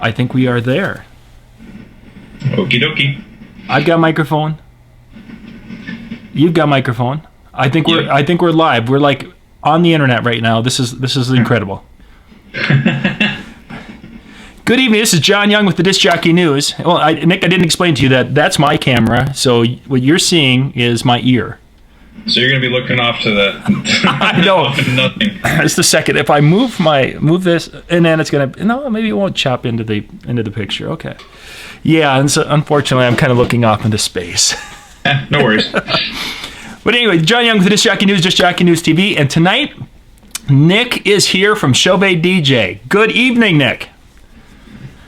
I think we are there. Okie dokie. I've got microphone. You've got microphone. I think we're live. We're like on the internet right now. This is incredible. Good evening. This is John Young with the Disc Jockey News. Well, Nick, I didn't explain to you that's my camera. So what you're seeing is my ear. So you're going to be looking off to the I know. off into nothing. It's the second. If I move this, and then it's going to maybe it won't chop into the picture. Okay. Yeah, and so unfortunately, I'm kind of looking off into space. No worries. But anyway, John Young with the Disc Jockey News, Disc Jockey News TV, and tonight, Nick is here from Chauvet DJ. Good evening, Nick.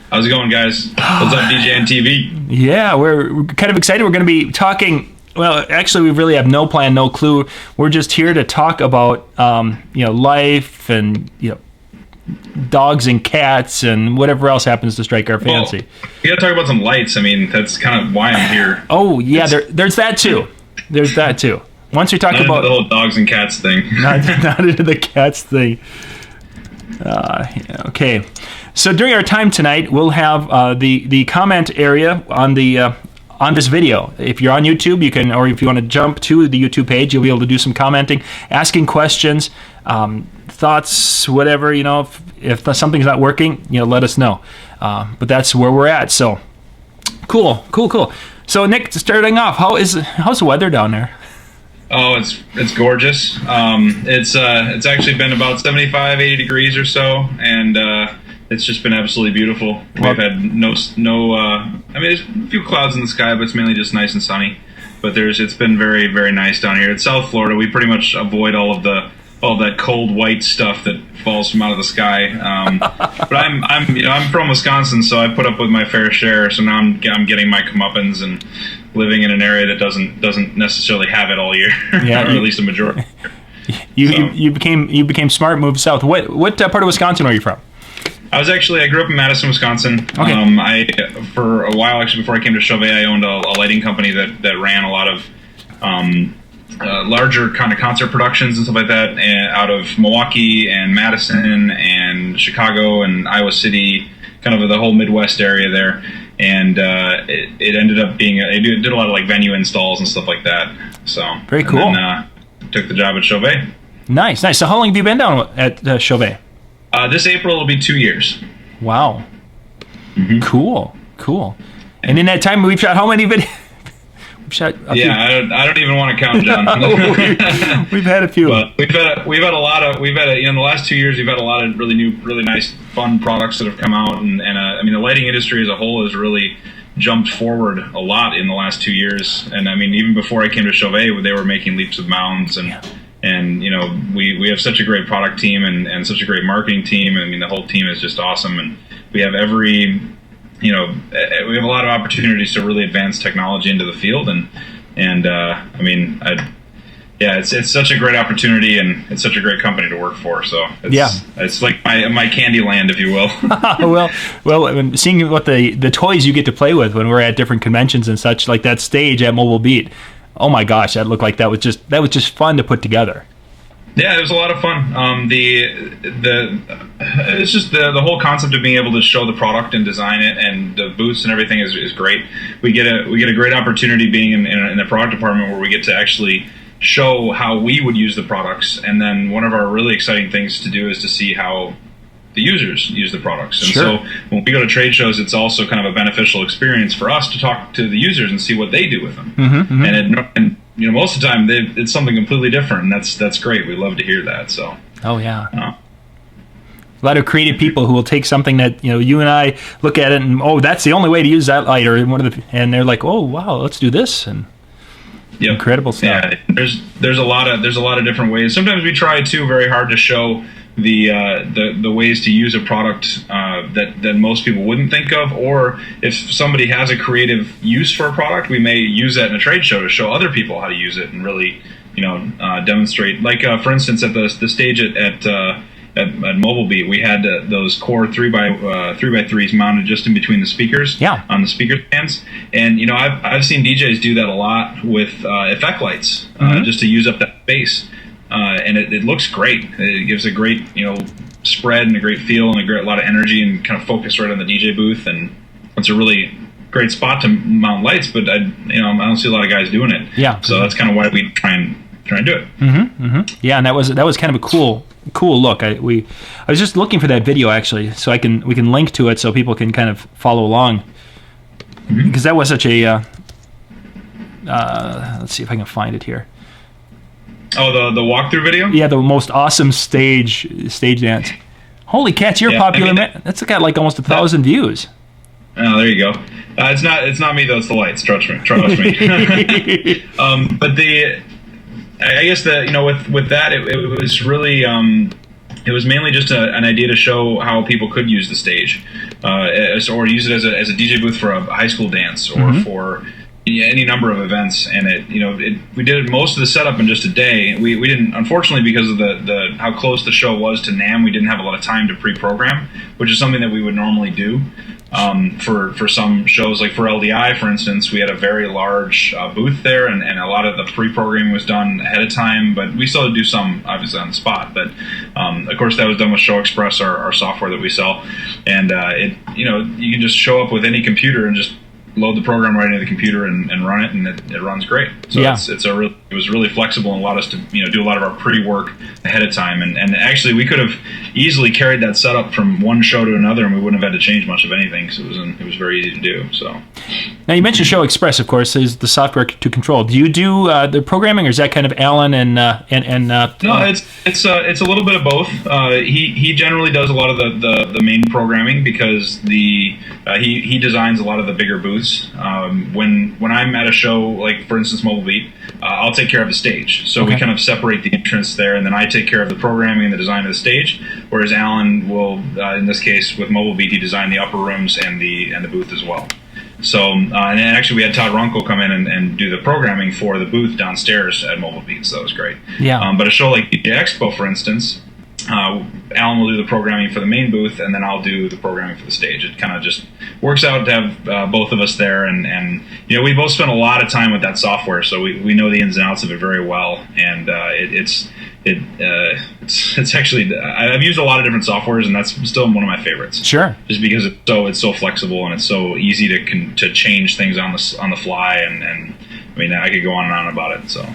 How's it going, guys? What's up, DJ and TV? Yeah, we're kind of excited. We're going to be talking. Well, actually, we really have no plan, no clue. We're just here to talk about, life and dogs and cats and whatever else happens to strike our fancy. Well, we got to talk about some lights. I mean, that's kind of why I'm here. Oh yeah, there's that too. There's that too. Once we talk about the whole dogs and cats thing, not into the cats thing. Okay. So during our time tonight, we'll have the comment area on this video. If you're on YouTube, you can, or if you want to jump to the YouTube page, you'll be able to do some commenting, asking questions, thoughts, whatever. If something's not working, let us know. But that's where we're at. So cool. So Nick, starting off, how's the weather down there? Oh, it's gorgeous. It's actually been about 75, 80 degrees or so, and it's just been absolutely beautiful. We've had no. There's a few clouds in the sky, but it's mainly just nice and sunny. But it's been very, very nice down here. It's South Florida. We pretty much avoid all of that cold white stuff that falls from out of the sky. But I'm from Wisconsin, so I put up with my fair share. So now I'm getting my comeuppance and living in an area that doesn't necessarily have it all year, yeah, or at least a majority. You became smart, moved south. What part of Wisconsin are you from? I grew up in Madison, Wisconsin. Okay. For a while, actually, before I came to Chauvet, I owned a lighting company that ran a lot of larger kind of concert productions and stuff like that, and out of Milwaukee and Madison and Chicago and Iowa City, kind of the whole Midwest area there. And it ended up being I did a lot of like venue installs and stuff like that. So very cool. And then, took the job at Chauvet. Nice. So how long have you been down at Chauvet? This April will be 2 years. Wow. Mm-hmm. Cool. And in that time, we've shot how many videos? I don't even want to count, John. We've had a few. But in the last 2 years we've had a lot of really nice, fun products that have come out, and the lighting industry as a whole has really jumped forward a lot in the last 2 years. And I mean, even before I came to Chauvet, they were making leaps and bounds, and we have such a great product team and such a great marketing team. I mean, the whole team is just awesome, and we have we have a lot of opportunities to really advance technology into the field, it's such a great opportunity, and it's such a great company to work for. So it's like my candy land, if you will. well, seeing what the toys you get to play with when we're at different conventions and such, like that stage at Mobile Beat. Oh my gosh, that looked like that was just fun to put together. Yeah, it was a lot of fun. It's just the whole concept of being able to show the product and design it, and the booths and everything is great. We get a great opportunity being in the product department where we get to actually show how we would use the products, and then one of our really exciting things to do is to see how the users use the products. And sure. So when we go to trade shows, it's also kind of a beneficial experience for us to talk to the users and see what they do with them. Mm-hmm. And most of the time it's something completely different, and that's great. We love to hear that. So. Oh yeah. A lot of creative people who will take something that you and I look at it and that's the only way to use that light, or and they're like, oh wow, let's do this, and incredible stuff. Yeah, there's a lot of different ways. Sometimes we try too very hard to show the ways to use a product that most people wouldn't think of, or if somebody has a creative use for a product, we may use that in a trade show to show other people how to use it and really demonstrate. Like for instance, at the stage at Mobile Beat, we had those core 3x3s mounted just in between the speakers on the speaker stands, and I've seen DJs do that a lot with effect lights, just to use up that space. And it looks great. It gives a great, spread and a great feel and a lot of energy and kind of focus right on the DJ booth, and it's a really great spot to mount lights. But I don't see a lot of guys doing it. Yeah. So that's kind of why we try and do it. Yeah, and that was kind of a cool look. I was just looking for that video actually, so we can link to it so people can kind of follow along, because that was such a let's see if I can find it here. Oh, the walkthrough video? Yeah, the most awesome stage dance. Holy cats, you're popular, man. That's got like almost 1,000 views. Oh, there you go. It's not me though. It's the lights. Trust me. But I guess that with that it was really it was mainly just an idea to show how people could use the stage, or use it as a DJ booth for a high school dance or for any number of events. And we did most of the setup in just a day. We didn't, unfortunately, because of the how close the show was to NAMM, we didn't have a lot of time to pre-program, which is something that we would normally do. For some shows, like for LDI, for instance, we had a very large booth there, and a lot of the pre-programming was done ahead of time, but we still had to do some, obviously, on the spot. But, of course, that was done with Show Express, our software that we sell. And, you can just show up with any computer and just load the program right into the computer and run it, and it runs great. So it was really flexible and allowed us to do a lot of our pre-work ahead of time. And actually, we could have easily carried that setup from one show to another, and we wouldn't have had to change much of anything. So it was very easy to do. So now you mentioned Show Express, of course, is the software to control. Do you do the programming, or is that kind of Alan and No, it's a little bit of both. He generally does a lot of the main programming, because he designs a lot of the bigger booths. When I'm at a show, like for instance Mobile Beat, I'll take care of the stage. So we kind of separate the entrance there, and then I take care of the programming and the design of the stage. Whereas Alan will, in this case with Mobile Beat, he designed the upper rooms and the booth as well. So and then actually we had Todd Runkle come in and do the programming for the booth downstairs at Mobile Beat. So that was great. Yeah. But a show like DJ Expo, for instance, Alan will do the programming for the main booth, and then I'll do the programming for the stage. It kind of just works out to have both of us there, and we both spend a lot of time with that software, so we know the ins and outs of it very well. And it's actually, I've used a lot of different softwares, and that's still one of my favorites. Sure. Just because it's so flexible, and it's so easy to change things on the fly, and I mean, I could go on and on about it. So.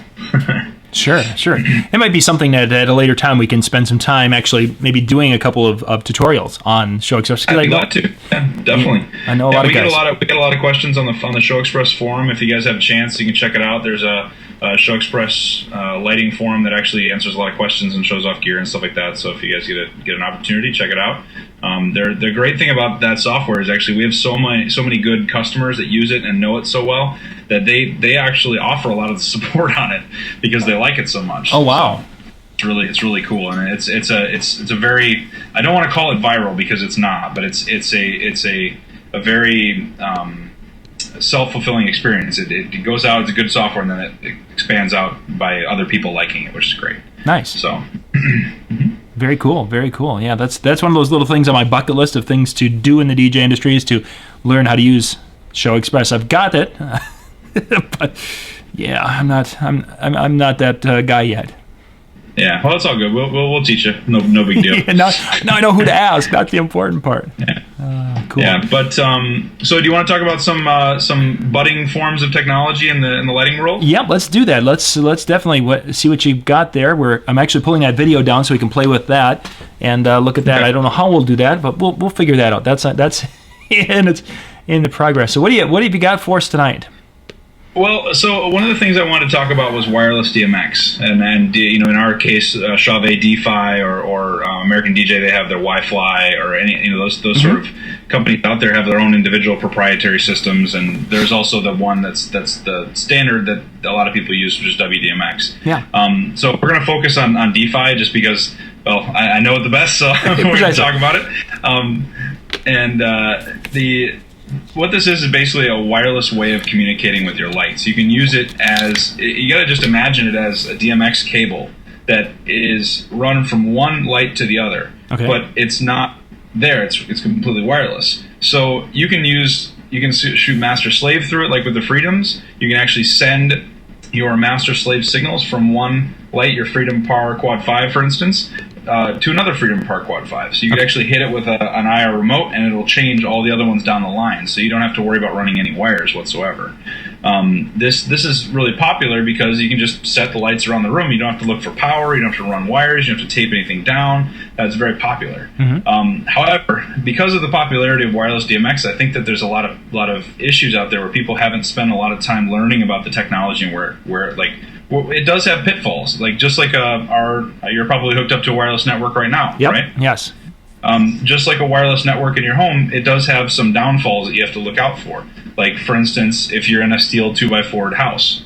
Sure. It might be something that at a later time we can spend some time actually maybe doing a couple of tutorials on Show Express. I'd love to. Yeah, definitely. I know a lot of guys. We get a lot of questions on the Show Express forum. If you guys have a chance, you can check it out. There's a Show Express lighting forum that actually answers a lot of questions and shows off gear and stuff like that. So if you guys get an opportunity, check it out. The great thing about that software is actually we have so many good customers that use it and know it so well that they actually offer a lot of the support on it because they like it so much. Oh wow. So it's really cool, and it's a very, I don't want to call it viral because it's not, but it's a very self-fulfilling experience. It goes out, it's a good software, and then it expands out by other people liking it, which is great. Nice. So very cool. Yeah, that's one of those little things on my bucket list of things to do in the DJ industry is to learn how to use Show Express. I've got it, but yeah, I'm not that guy yet. Yeah, well, it's all good. We'll teach you. No big deal. Yeah, now I know who to ask. That's the important part. Yeah. Cool. Yeah, but so do you want to talk about some budding forms of technology in the lighting world? Yeah, let's do that. Let's definitely see what you've got there. I'm actually pulling that video down so we can play with that and look at that. Okay. I don't know how we'll do that, but we'll figure that out. That's it's in the progress. So what have you got for us tonight? Well, so one of the things I wanted to talk about was wireless DMX, and in our case, Chauvet DeFi or American DJ, they have their Wi-Fi, or any those sort of companies out there have their own individual proprietary systems, and there's also the one that's the standard that a lot of people use, which is WDMX. Yeah. So we're going to focus on DeFi just because, well, I know it the best, so we're going to talk about it. What this is basically a wireless way of communicating with your lights. You can use it you got to just imagine it as a DMX cable that is run from one light to the other. Okay. But it's not there. It's completely wireless. So you can shoot master slave through it, like with the Freedoms. You can actually send your master slave signals from one light, your Freedom Power Quad 5, for instance, to another Freedom Park Quad 5. So you could actually hit it with an IR remote, and it'll change all the other ones down the line. So you don't have to worry about running any wires whatsoever. This is really popular because you can just set the lights around the room. You don't have to look for power. You don't have to run wires. You don't have to tape anything down. That's very popular. However, because of the popularity of wireless DMX, I think that there's a lot of issues out there where people haven't spent a lot of time learning about the technology and where like. Well, it does have pitfalls, like just like you're probably hooked up to a wireless network right now, right? Yes. Just like a wireless network in your home, it does have some downfalls that you have to look out for. Like, for instance, if you're in a steel 2x4 house,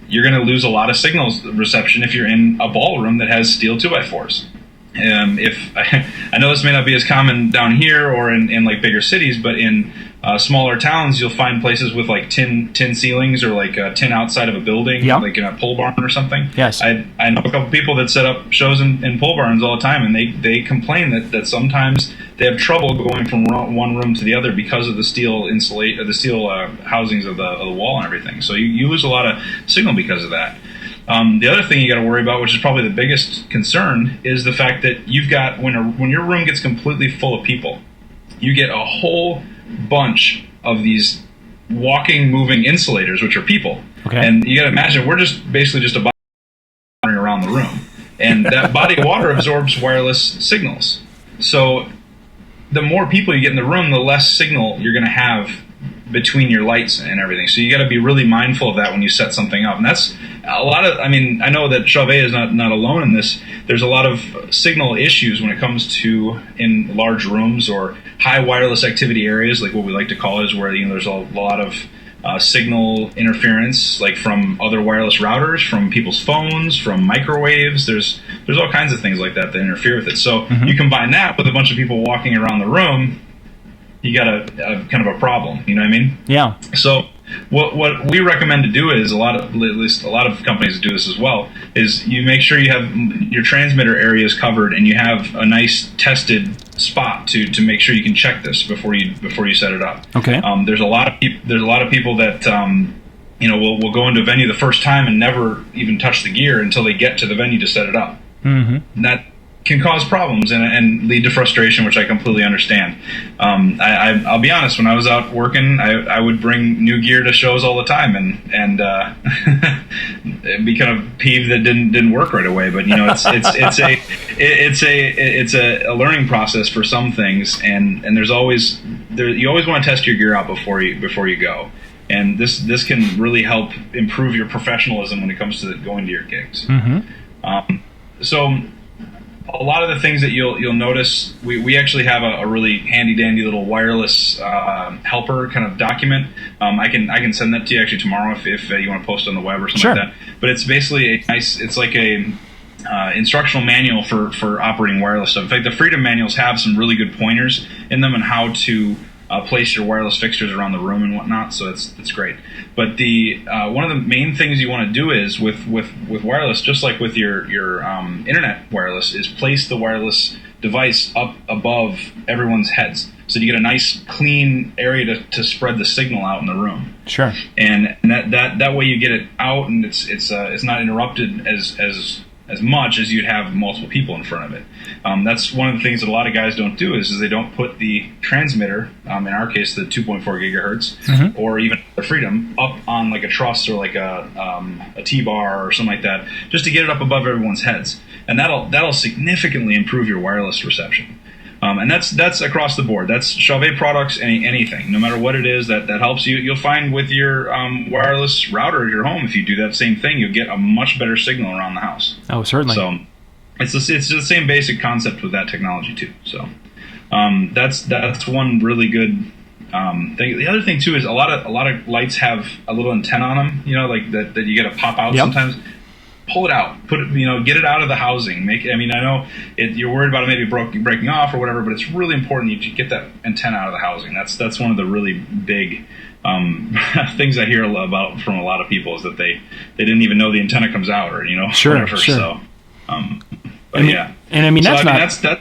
you're going to lose a lot of signal reception if you're in a ballroom that has steel 2x4s. I know this may not be as common down here or in like bigger cities, but in smaller towns, you'll find places with like tin ceilings or like tin outside of a building, like in a pole barn or something. Yes, I know a couple people that set up shows in pole barns all the time, and they complain that sometimes they have trouble going from one room to the other because of the steel housings of the wall and everything. So you lose a lot of signal because of that. The other thing you got to worry about, which is probably the biggest concern, is the fact that you've got when your room gets completely full of people, you get a whole bunch of these walking, moving insulators, which are people. Okay. And you got to imagine we're basically just a body running around the room, and that body of water absorbs wireless signals. So the more people you get in the room, the less signal you're going to have between your lights and everything. So you got to be really mindful of that when you set something up. And that's a lot of, I know that Chauvet is not alone in this. There's a lot of signal issues when it comes to in large rooms or high wireless activity areas, like what we like to call it, is where there's a lot of signal interference, like from other wireless routers, from people's phones, from microwaves. There's all kinds of things like that interfere with it. So you combine that with a bunch of people walking around the room, you got a kind of a problem. You know what I mean? Yeah. So what we recommend to do is at least a lot of companies do this as well, is you make sure you have your transmitter areas covered and you have a nice tested spot to make sure you can check this before you set it up. Okay. There's a lot of people that will go into a venue the first time and never even touch the gear until they get to the venue to set it up. And that can cause problems and lead to frustration, which I completely understand. I'll be honest, when I was out working, I would bring new gear to shows all the time, and be kind of peeved that didn't work right away. But it's a learning process for some things, and you always want to test your gear out before you go. And this can really help improve your professionalism when it comes to going to your gigs. So a lot of the things that you'll notice, we actually have a really handy dandy little wireless helper kind of document. I can send that to you actually tomorrow if you want to post it on the web or something like that. But it's basically it's like a instructional manual for operating wireless stuff. In fact, the Freedom manuals have some really good pointers in them on how to place your wireless fixtures around the room and whatnot, so it's great. But the one of the main things you want to do is with wireless, just like with your internet wireless, is place the wireless device up above everyone's heads, so you get a nice clean area to spread the signal out in the room. Sure. And that way you get it out, and it's not interrupted as much as you'd have multiple people in front of it. That's one of the things that a lot of guys don't do is they don't put the transmitter, in our case the 2.4 gigahertz, or even the Freedom, up on like a truss or like a T-bar or something like that, just to get it up above everyone's heads. And that'll significantly improve your wireless reception. And that's across the board. That's Chauvet products, anything, no matter what it is that helps you. You'll find with your wireless router at your home, if you do that same thing, you'll get a much better signal around the house. Oh, certainly. So it's the same basic concept with that technology too. So that's one really good thing. The other thing too is a lot of lights have a little antenna on them. Like that you got to pop out sometimes. Pull it out, get it out of the housing. I know you're worried about it maybe breaking off or whatever, but it's really important you get that antenna out of the housing. That's one of the really big things I hear about from a lot of people, is that they didn't even know the antenna comes out, or whatever. So, that's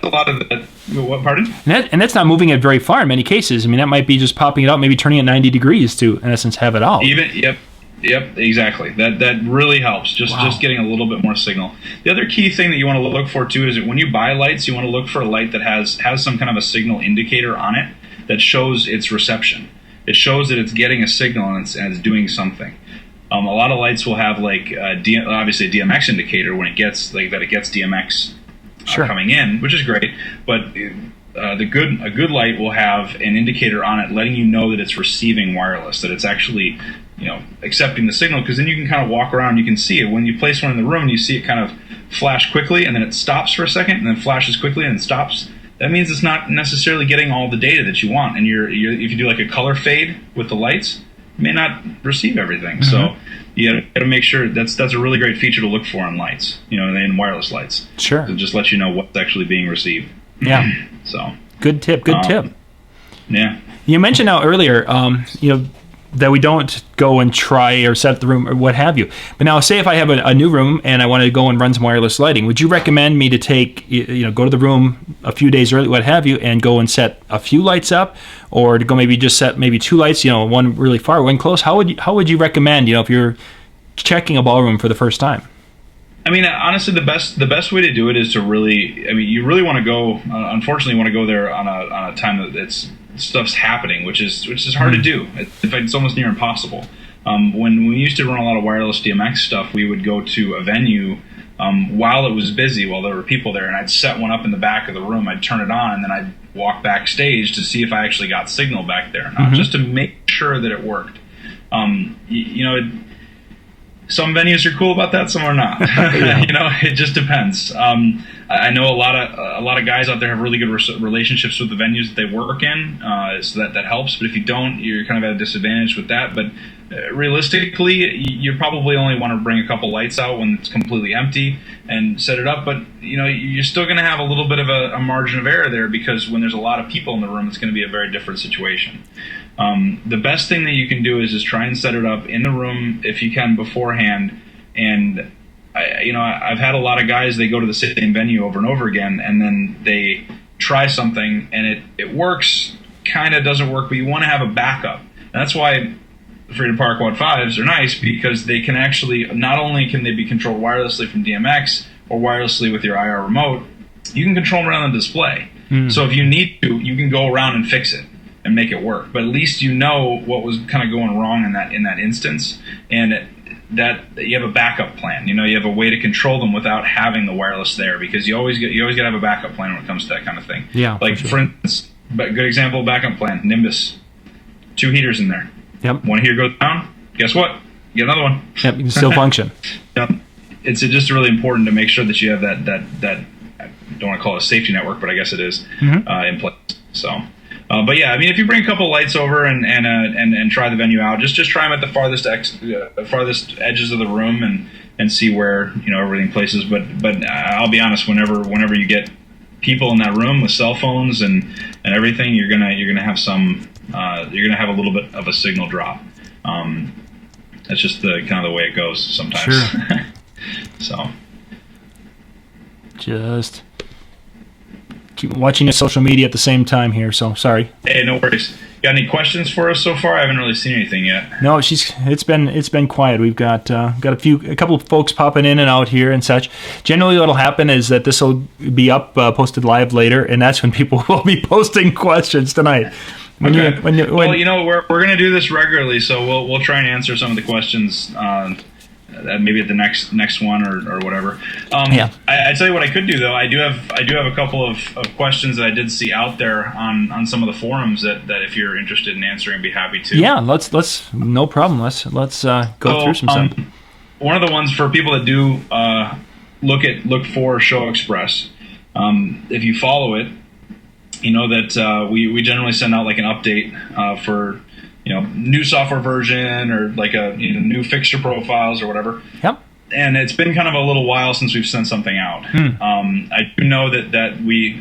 a lot of the. What, pardon? And that's not moving it very far in many cases. That might be just popping it out, maybe turning it 90 degrees to, in essence, have it out. Yep, exactly. That really helps. Just getting a little bit more signal. The other key thing that you want to look for too is that when you buy lights, you want to look for a light that has some kind of a signal indicator on it that shows its reception. It shows that it's getting a signal and it's doing something. A lot of lights will have like obviously a DMX indicator when it gets DMX coming in, which is great. But a good light will have an indicator on it letting you know that it's receiving wireless, that it's actually accepting the signal, because then you can kind of walk around, you can see it. When you place one in the room and you see it kind of flash quickly and then it stops for a second and then flashes quickly and stops, that means it's not necessarily getting all the data that you want. And if you do like a color fade with the lights, you may not receive everything. Mm-hmm. So you got to make sure that's a really great feature to look for in lights, in wireless lights. Sure. To just let you know what's actually being received. Yeah. So good tip. Yeah. You mentioned now earlier, that we don't go and try or set the room or what have you. But now, say if I have a new room and I want to go and run some wireless lighting, would you recommend me to go to the room a few days early, what have you, and go and set a few lights up, or to go maybe just set maybe two lights, one really far, one close? How would you recommend, if you're checking a ballroom for the first time? I mean, honestly, the best way to do it is to really, you really want to go. Unfortunately, you want to go there on a time that stuff's happening, which is hard to do. In fact, it's almost near impossible. When we used to run a lot of wireless DMX stuff, we would go to a venue while it was busy, while there were people there, and I'd set one up in the back of the room. I'd turn it on, and then I'd walk backstage to see if I actually got signal back there or not, just to make sure that it worked. Some venues are cool about that, some are not. It just depends. I know a lot of guys out there have really good relationships with the venues that they work in, so that helps. But if you don't, you're kind of at a disadvantage with that. But realistically, you probably only want to bring a couple lights out when it's completely empty and set it up. But you're still going to have a little bit of a margin of error there, because when there's a lot of people in the room, it's going to be a very different situation. The best thing that you can do is just try and set it up in the room if you can beforehand. And I've had a lot of guys, they go to the same venue over and over again, and then they try something and it works, kind of doesn't work, but you want to have a backup. And that's why the Freedom Power Quad 5s are nice, because they can actually, not only can they be controlled wirelessly from DMX or wirelessly with your IR remote, you can control them around the display. So if you need to, you can go around and fix it and make it work. But at least you know what was kind of going wrong in that instance, and that you have a backup plan. You have a way to control them without having the wireless there, because you always got to have a backup plan when it comes to that kind of thing. Yeah. Like for instance, good example of backup plan: Nimbus, 2 heaters in there. Yep. One heater goes down. Guess what? You get another one. Yep. You can still function. Yep. It's just really important to make sure that you have that. I don't want to call it a safety network, but I guess it is in place. So. But yeah, if you bring a couple lights over and try the venue out, just try them at the farthest edges of the room and see where everything places. But I'll be honest, whenever you get people in that room with cell phones and everything, you're gonna have a little bit of a signal drop. That's just the kind of the way it goes sometimes. Sure. So just keep watching your social media at the same time here, so sorry. Hey, no worries. Got any questions for us so far? I haven't really seen anything yet. No, it's been quiet. We've got a couple of folks popping in and out here and such. Generally, what'll happen is that this will be posted live later, and that's when people will be posting questions tonight. Well, we're going to do this regularly, so we'll try and answer some of the questions. Maybe at the next one or whatever. Yeah. I tell you what I could do though. I do have a couple of questions that I did see out there on some of the forums that if you're interested in answering, I'd be happy to. Yeah, let's no problem. Let's go through some stuff. One of the ones for people that do look for Show Express. If you follow it, you know that we generally send out like an update for new software version or like a new fixture profiles or whatever. Yep. And it's been kind of a little while since we've sent something out. I do know that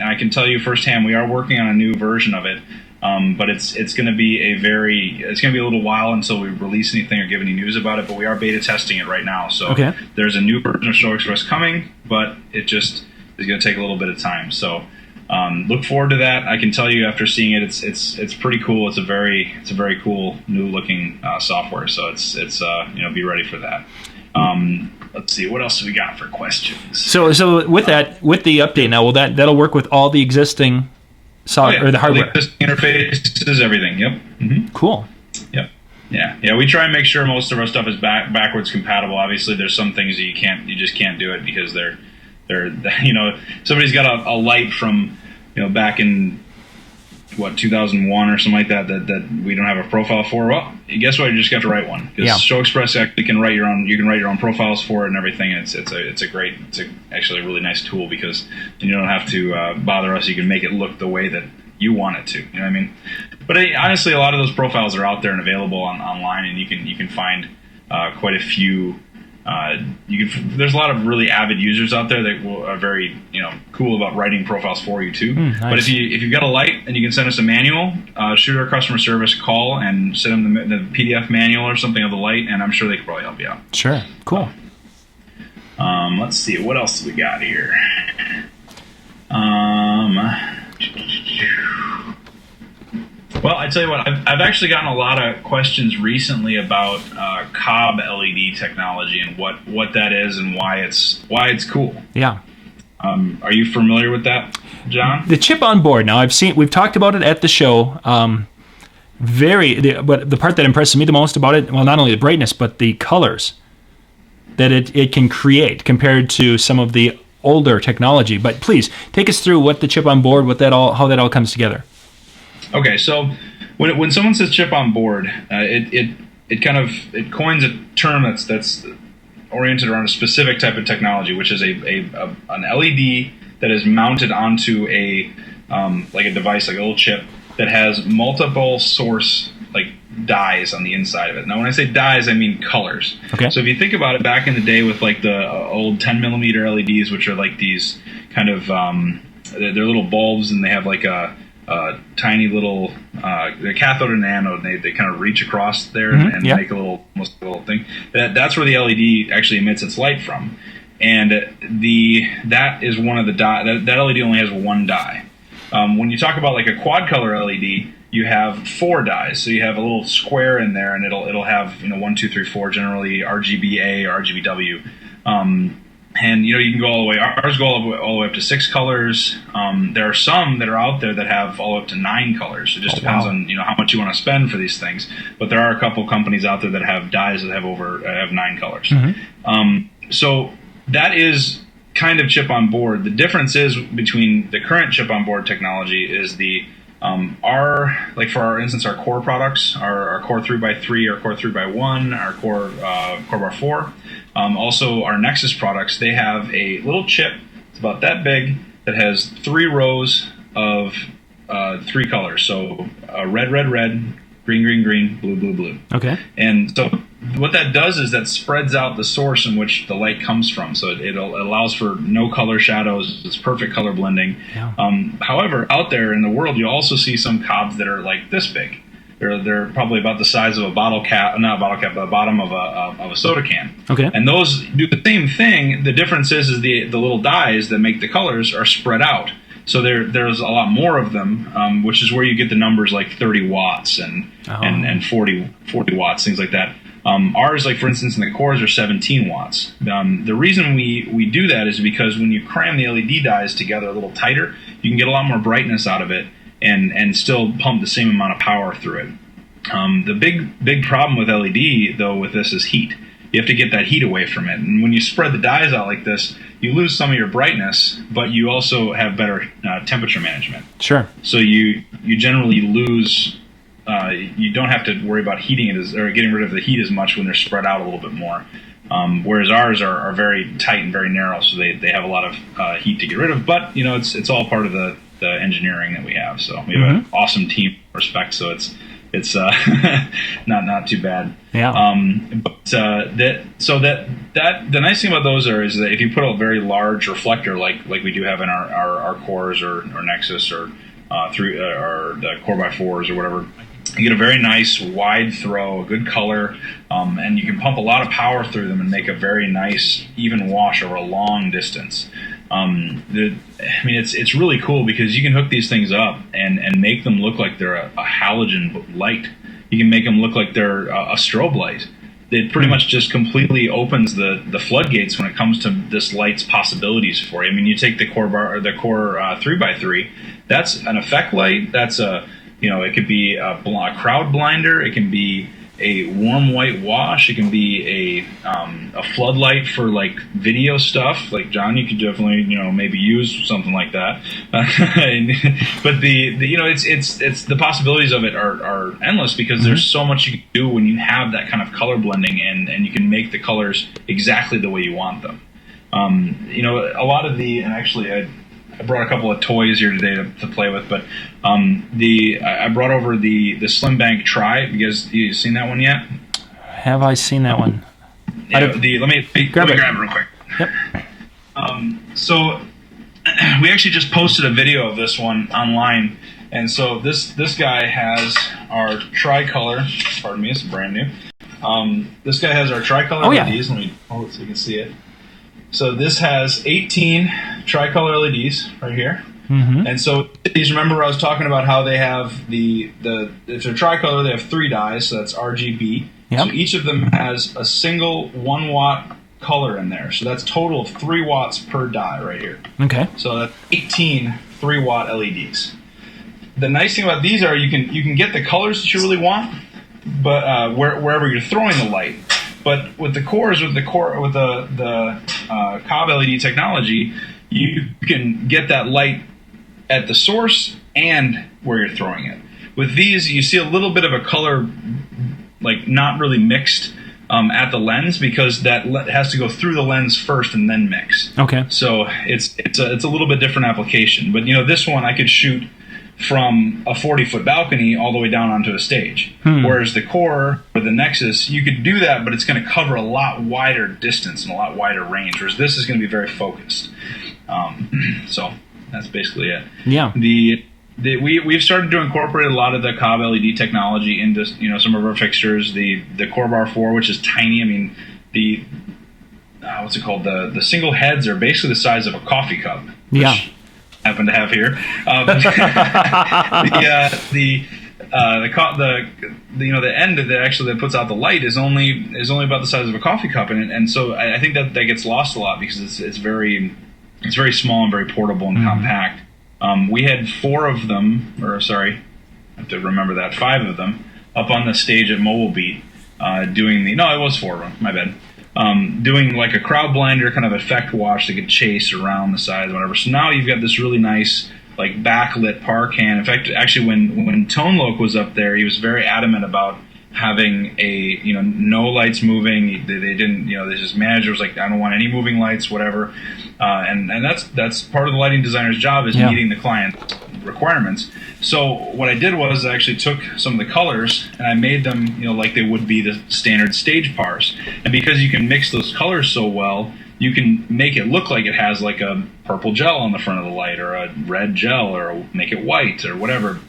I can tell you firsthand, we are working on a new version of it. But it's going to be a little while until we release anything or give any news about it. But we are beta testing it right now. So There's a new version of Show Express coming, but it just is going to take a little bit of time. So look forward to that. I can tell you after seeing it, it's pretty cool. It's a very cool new looking software. So it's be ready for that. Let's see, what else do we got for questions? So with the update now, that'll work with all the existing software or the hardware, all the existing interfaces, everything. Yep. Mm-hmm. Cool. Yep. Yeah. We try and make sure most of our stuff is backwards compatible. Obviously, there's some things that you just can't do it because they're somebody's got a light from back in 2001 or something like that we don't have a profile for. Well, guess what? You just got to write one, because Show Express actually can write your own. You can write your own profiles for it and everything. It's actually a really nice tool, because you don't have to bother us. You can make it look the way that you want it to. You know what I mean? But honestly, a lot of those profiles are out there and available online, and you can find quite a few. There's a lot of really avid users out there that are very cool about writing profiles for you too. Nice. But if you've got a light and you can send us a manual, shoot our customer service call and send them the PDF manual or something of the light, and I'm sure they could probably help you out. Sure. Cool. Let's see, what else do we got here? Well, I tell you what, I've actually gotten a lot of questions recently about Cobb LED technology and what that is and why it's cool. Yeah. Are you familiar with that, John? The chip on board. Now, we've talked about it at the show. But the part that impresses me the most about it, well, not only the brightness but the colors that it can create compared to some of the older technology. But please take us through what the chip on board, how that all comes together. Okay, so when someone says chip on board, it coins a term that's oriented around a specific type of technology, which is an LED that is mounted onto a device, like a little chip that has multiple source dyes on the inside of it. Now, when I say dyes, I mean colors. Okay. So if you think about it, back in the day with the old 10 millimeter LEDs, which are like these kind of they're little bulbs, and they have tiny little the cathode and anode, and they kind of reach across there and make almost a little thing. That's where the LED actually emits its light from, and that is one of the dye. That LED only has one dye. When you talk about a quad color LED, you have 4 dyes. So you have a little square in there, and it'll have 1, 2, 3, 4, generally RGBA or RGBW. And you can go all the way. Ours go all the way up to 6 colors. There are some that are out there that have all the way up to 9 colors. It just depends on how much you want to spend for these things. But there are a couple companies out there that have dyes that have 9 colors. Mm-hmm. So that is kind of chip on board. The difference is between the current chip on board technology is for instance, our core products, our core 3x3, our core 3x1, our core bar 4. Also, our Nexus products, they have a little chip. It's about that big that has 3 rows of 3 colors. So red, red, red, green, green, green, blue, blue, blue. Okay. And so what that does is that spreads out the source in which the light comes from. So it allows for no color shadows. It's perfect color blending. Yeah. However, out there in the world, you also see some Cobbs that are like this big. They're probably about the size of a bottle cap, not a bottle cap, but the bottom of a soda can. Okay. And those do the same thing. The difference is the little dyes that make the colors are spread out. So there's a lot more of them, which is where you get the numbers like 30 watts and 40 watts, things like that. Ours, for instance, in the cores are 17 watts. The reason we do that is because when you cram the LED dyes together a little tighter, you can get a lot more brightness out of it and still pump the same amount of power through it. The big problem with LED, though, with this is heat. You have to get that heat away from it. And when you spread the dyes out like this, you lose some of your brightness, but you also have better temperature management. Sure. So you generally lose. You don't have to worry about heating it or getting rid of the heat as much when they're spread out a little bit more. Whereas ours are very tight and very narrow, so they have a lot of heat to get rid of. But it's all part of the engineering that we have. So we have an awesome team respect. So it's not too bad. Yeah. The nice thing about those is that if you put a very large reflector like we do have in our cores or Nexus or the core by 4s or whatever, you get a very nice wide throw, a good color, and you can pump a lot of power through them and make a very nice even wash over a long distance. It's really cool because you can hook these things up and make them look like they're a halogen light. You can make them look like they're a strobe light. It pretty much just completely opens the floodgates when it comes to this light's possibilities for you. I mean, you take the core 3x3. That's an effect light. That's it could be a crowd blinder. It can be a warm white wash. It can be a floodlight for like video stuff. Like John, you could definitely maybe use something like that. But it's the possibilities of it are endless because there's so much you can do when you have that kind of color blending and you can make the colors exactly the way you want them. A lot of and actually I brought a couple of toys here today to play with, but I brought over the Slim Bank Tri. You seen that one yet? Have I seen that one? Yeah, let me grab it real quick. Yep. So we actually just posted a video of this one online, and so this guy has our tricolor. Pardon me, it's brand new. This guy has our tricolor LEDs. Let me hold it so you can see it. So this has 18 tricolor LEDs right here. Mm-hmm. And so these, remember I was talking about how they have if they're tricolor, they have 3 dyes, so that's RGB. Yep. So each of them has a single 1 watt color in there. So that's total of 3 watts per dye right here. Okay. So that's 18 3 watt LEDs. The nice thing about these are you can get the colors that you really want, but wherever you're throwing the light. But with the cores, with the Cobb LED technology, you can get that light at the source and where you're throwing it. With these, you see a little bit of a color, like not really mixed at the lens because that has to go through the lens first and then mix. Okay. So it's a little bit different application. But this one I could shoot from a 40-foot balcony all the way down onto a stage. Whereas the core or the Nexus, you could do that, but it's going to cover a lot wider distance and a lot wider range, whereas this is going to be very focused. So that's basically it. Yeah. We've started to incorporate a lot of the Cobb LED technology into some of our fixtures. The Core Bar 4, which is tiny. I mean, the what's it called? The single heads are basically the size of a coffee cup. Yeah. Happen to have here. The end that puts out the light is only about the size of a coffee cup, and so I think that gets lost a lot because it's very small and very portable and compact. We had 4 of them, I have to remember that, 5 of them up on the stage at Mobile Beat doing it was 4 of them. My bad. Doing like a crowd blinder kind of effect wash that could chase around the sides, whatever. So now you've got this really nice like backlit par can. In fact, actually, when Tone Loc was up there, he was very adamant about having no lights moving. They didn't, his manager was like, I don't want any moving lights, whatever. And that's part of the lighting designer's job is meeting the client's requirements. So what I did was I actually took some of the colors and I made them, like they would be the standard stage pars. And because you can mix those colors so well, you can make it look like it has like a purple gel on the front of the light or a red gel or make it white or whatever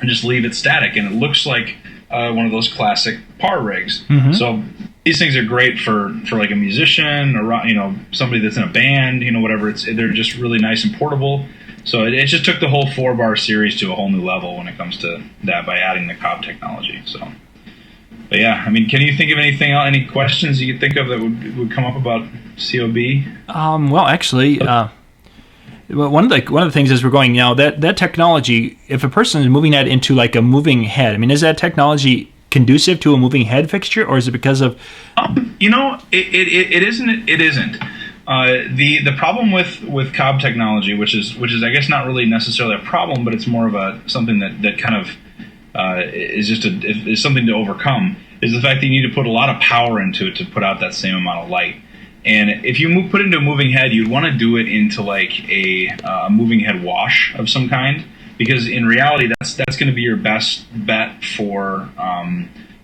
and just leave it static. And it looks like one of those classic par rigs. Mm-hmm. So these things are great for like a musician or somebody that's in a band, whatever. They're just really nice and portable. So it just took the whole 4-bar series to a whole new level when it comes to that by adding the Cobb technology. So, but yeah, I mean, can you think of anything else, any questions you could think of that would come up about COB? Well, actually, one of the things is we're going now that technology. If a person is moving that into like a moving head, I mean, is that technology conducive to a moving head fixture, or is it because of? It isn't. It isn't. The problem with Cobb technology, which is I guess not really necessarily a problem, but it's more of something that kind of is something to overcome, is the fact that you need to put a lot of power into it to put out that same amount of light. And if you put it into a moving head, you'd want to do it into like a moving head wash of some kind, because in reality that's going to be your best bet for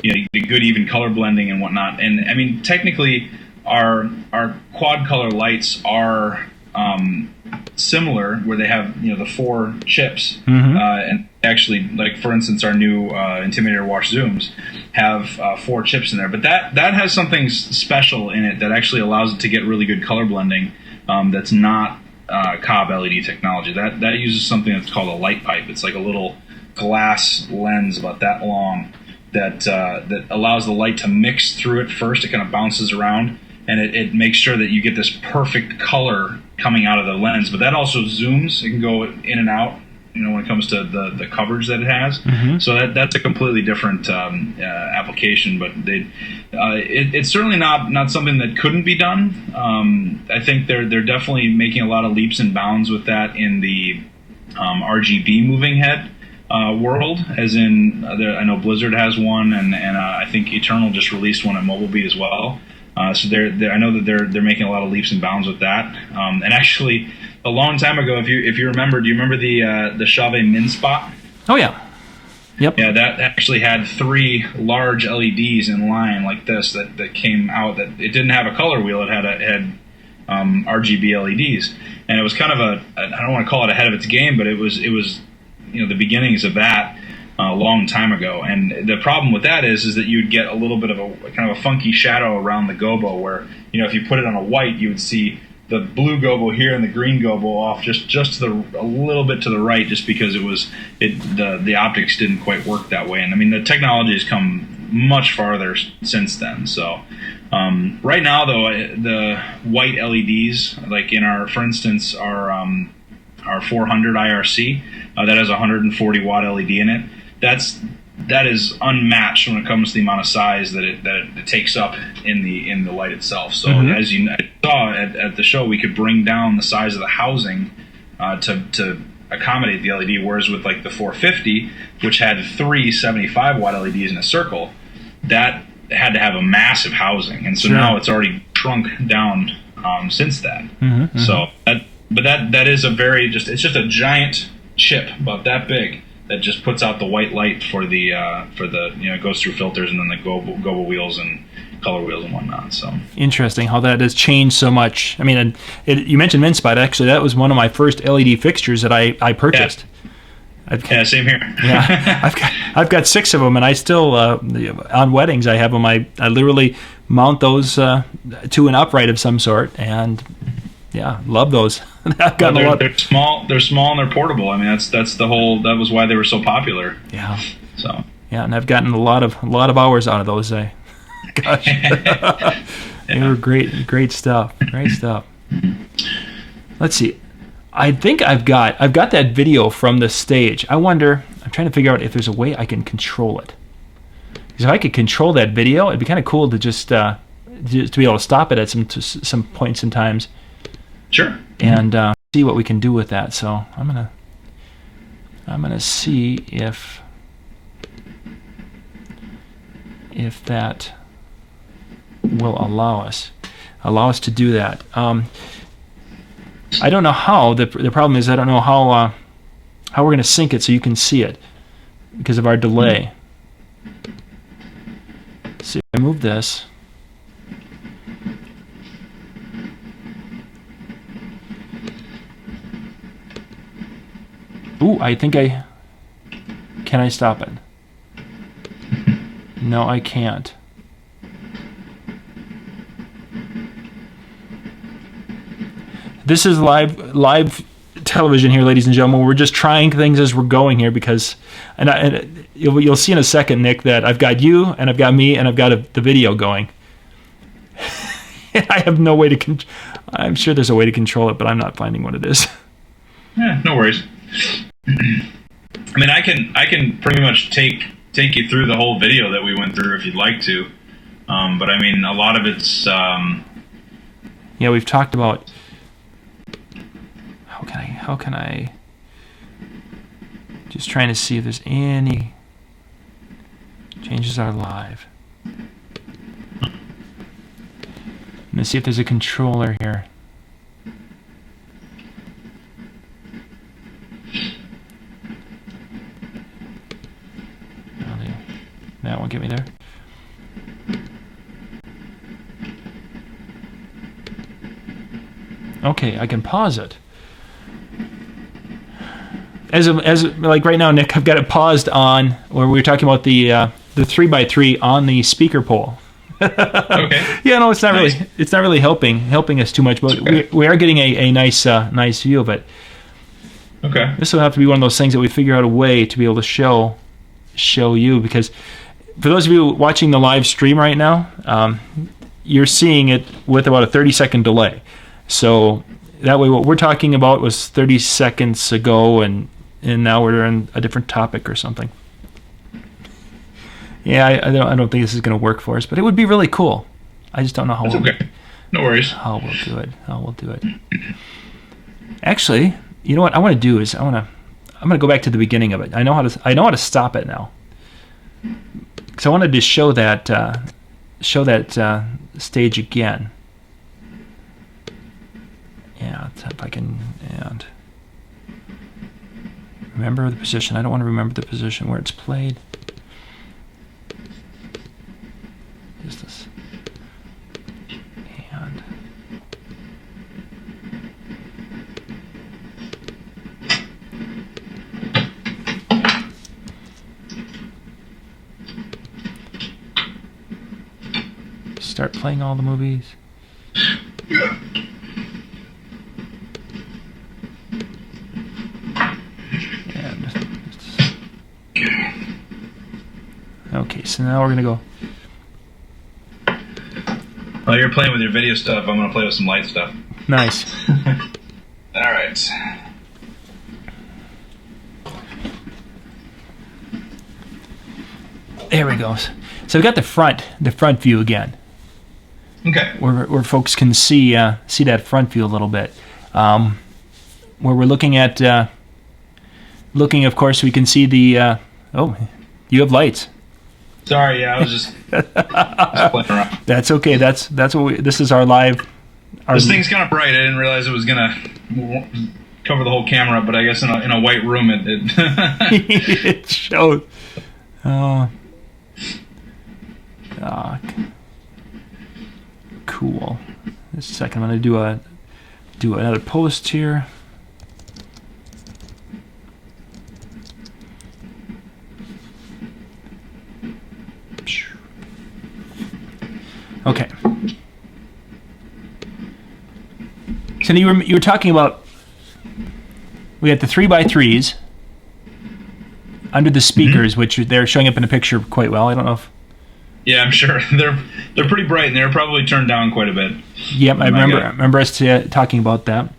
the good even color blending and whatnot. And I mean, technically, our quad color lights are similar, where they have the 4 chips, and actually, like for instance, our new Intimidator Wash Zooms have 4 chips in there. But that has something special in it that actually allows it to get really good color blending. That's not Cobb LED technology. That uses something that's called a light pipe. It's like a little glass lens about that long that allows the light to mix through it first. It kind of bounces around, and it makes sure that you get this perfect color coming out of the lens. But that also zooms. It can go in and out, when it comes to the coverage that it has. Mm-hmm. So that's a completely different application. But it's certainly not something that couldn't be done. I think they're definitely making a lot of leaps and bounds with that in the RGB moving head world. As in, I know Blizzard has one, and I think Eternal just released one at Mobile Beat as well. So I know that they're making a lot of leaps and bounds with that. And actually, a long time ago, if you remember, do you remember the Chauvet Min Spot? Oh yeah, yep. Yeah, that actually had 3 large LEDs in line like this that came out. That it didn't have a color wheel; it had RGB LEDs, and it was kind of I don't want to call it ahead of its game, but it was the beginnings of that. A long time ago, and the problem with that is that you'd get a little bit of a kind of a funky shadow around the gobo, where if you put it on a white, you would see the blue gobo here and the green gobo off just a little bit to the right, just because the optics didn't quite work that way. And I mean, the technology has come much farther since then. So right now, though, the white LEDs, like for instance, our 400 IRC that has a 140 watt LED in it. That is unmatched when it comes to the amount of size that it takes up in the light itself. So as you saw at the show, we could bring down the size of the housing to accommodate the LED. Whereas with like the 450, which had 3 75 watt LEDs in a circle, that had to have a massive housing, and so now it's already shrunk down since that. So that is it's just a giant chip about that big that just puts out the white light for the it goes through filters and then the gobo wheels and color wheels and whatnot. So interesting how that has changed so much. I mean, you mentioned MinSpot. Actually, that was one of my first LED fixtures that I purchased. Yeah, same here. Yeah, I've got 6 of them, and I still on weddings I have them. I literally mount those to an upright of some sort, and yeah, love those. They're small. They're small and they're portable. I mean, that was why they were so popular. Yeah. So. Yeah, and I've gotten a lot of hours out of those. Gosh, they were great stuff. Great stuff. Let's see. I think I've got that video from the stage. I'm trying to figure out if there's a way I can control it. Because if I could control that video, it'd be kind of cool to just to be able to stop it at some points and times. Sure. And see what we can do with that. So I'm gonna see if that will allow us to do that. I don't know how. The problem is I don't know how we're gonna sync it so you can see it because of our delay. Let's see if I move this. Ooh, I think can I stop it? No, I can't. This is live television here, ladies and gentlemen. We're just trying things as we're going here because, and you'll see in a second, Nick, that I've got you and I've got me and I've got the video going. And I have no way to I'm sure there's a way to control it, but I'm not finding what it is. Yeah, no worries. I mean, I can pretty much take you through the whole video that we went through if you'd like to, but I mean, a lot of it's yeah, we've talked about how can I just trying to see if there's any changes are live. Let's see if there's a controller here. That won't get me there. Okay, I can pause it. As like right now, Nick, I've got it paused on where we were talking about the 3x3 on the speaker pole. Okay. Yeah, no, it's not Nice. really. It's not really helping us too much, but we are getting a nice view of it. Okay. This will have to be one of those things that we figure out a way to be able to show you, because for those of you watching the live stream right now, you're seeing it with about a 30-second delay. So that way, what we're talking about was 30 seconds ago, and now we're in a different topic or something. Yeah, I don't think this is going to work for us, but it would be really cool. I just don't know how. That's okay. No worries. How we'll do it. Actually, you know what I want to do is I'm going to go back to the beginning of it. I know how to stop it now. Because I wanted to show that stage again. Yeah, if I can, and remember the position. I don't want to remember the position where it's played. Just this. And start playing all the movies. Yeah. Okay, so now we're gonna go. While you're playing with your video stuff, I'm gonna play with some light stuff. Nice. All right. There we go. So we got the front view again, Okay. where folks can see that front view a little bit. Where we're looking at, of course, we can see the. Oh, you have lights. Sorry, yeah, I was just playing around. That's okay. That's what this is our live. This thing's kind of bright. I didn't realize it was gonna cover the whole camera, but I guess in a white room it it shows. Cool. Just a second. I'm gonna do another post here. Okay. So you were talking about, we had the 3x3s under the speakers, which they're showing up in the picture quite well. I don't know if. Yeah, I'm sure they're pretty bright, and they're probably turned down quite a bit. Yep, I remember us talking about that.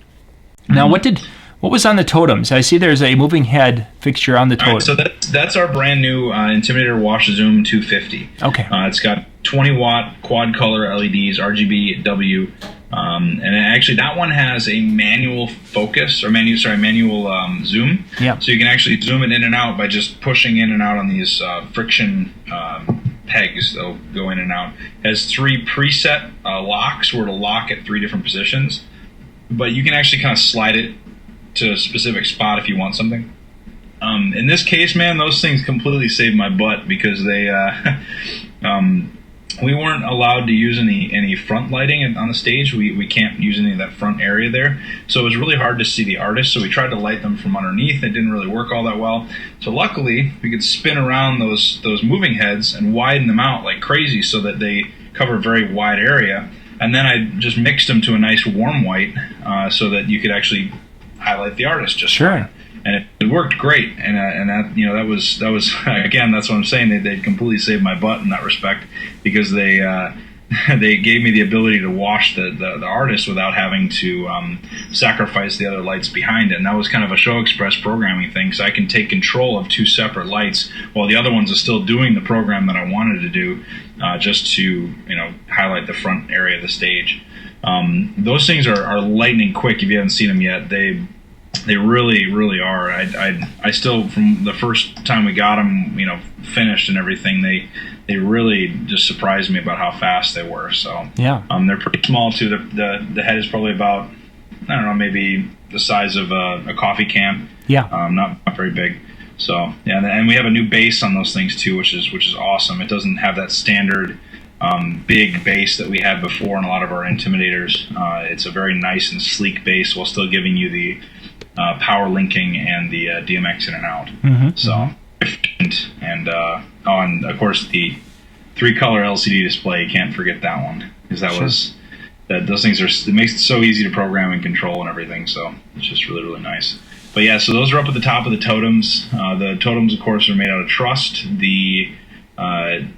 Now, what was on the totems? I see there's a moving head fixture on the totem. Right, so that's our brand new Intimidator Wash Zoom 250. Okay. It's got 20 watt quad color LEDs, RGB, W, and actually that one has a manual focus manual zoom. Yeah. So you can actually zoom it in and out by just pushing in and out on these friction pegs. They'll go in and out. It has 3 preset locks where it'll lock at 3 different positions, but you can actually kind of slide it to a specific spot if you want something. In this case, man, those things completely saved my butt because they we weren't allowed to use any front lighting on the stage. We can't use any of that front area there, so it was really hard to see the artists. So we tried to light them from underneath. It didn't really work all that well. So luckily, we could spin around those moving heads and widen them out like crazy so that they cover a very wide area. And then I just mixed them to a nice warm white so that you could actually highlight the artist just sure. fine. And it worked great, and that that was again, that's what I'm saying. They completely saved my butt in that respect because they gave me the ability to wash the artist without having to sacrifice the other lights behind it. And that was kind of a Show Express programming thing, so I can take control of 2 separate lights while the other ones are still doing the program that I wanted to do, just to highlight the front area of the stage. Those things are lightning quick. If you haven't seen them yet, they really are. I still, from the first time we got them, finished and everything, they really just surprised me about how fast they were. So yeah, they're pretty small too. The head is probably about, I don't know, maybe the size of a coffee can. Yeah, not very big. So yeah, and we have a new base on those things too, which is awesome. It doesn't have that standard big base that we had before in a lot of our Intimidators. It's a very nice and sleek base while still giving you the power linking and the DMX in and out. So efficient, and of course the 3-color LCD display. You can't forget that one, because those things it makes it so easy to program and control and everything. So it's just really, really nice. But yeah, so those are up at the top of the totems. The totems, of course, are made out of trust.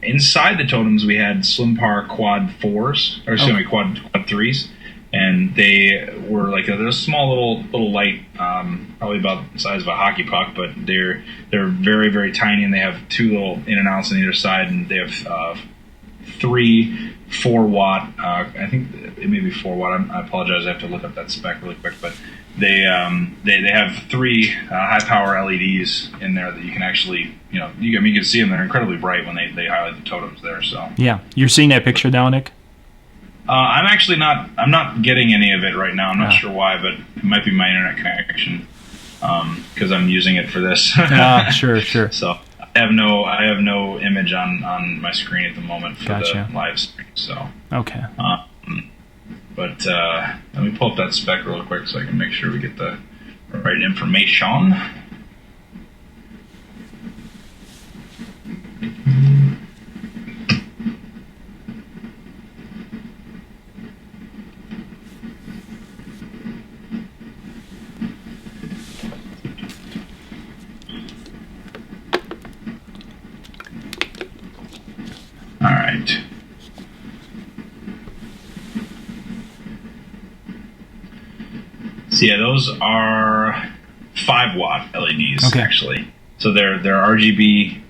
Inside the totems, we had Slim Par Quad 4s, or excuse me, Quad 3s, and they were like they're a small little light, probably about the size of a hockey puck, but they're very, very tiny, and they have 2 little in and outs on either side, and they have 3 4-watt. I think it may be 4-watt. I apologize. I have to look up that spec really quick, but they have 3 high power LEDs in there that you can actually you can see them. They're incredibly bright when they highlight the totems there. So yeah, you're seeing that picture now, Nick? I'm actually not. I'm not getting any of it right now. I'm not sure why, but it might be my internet connection because I'm using it for this. Sure. So I have no image on my screen at the moment for the live stream. So okay. But let me pull up that spec real quick so I can make sure we get the right information. All right. So yeah, those are 5-watt LEDs actually. So they're RGB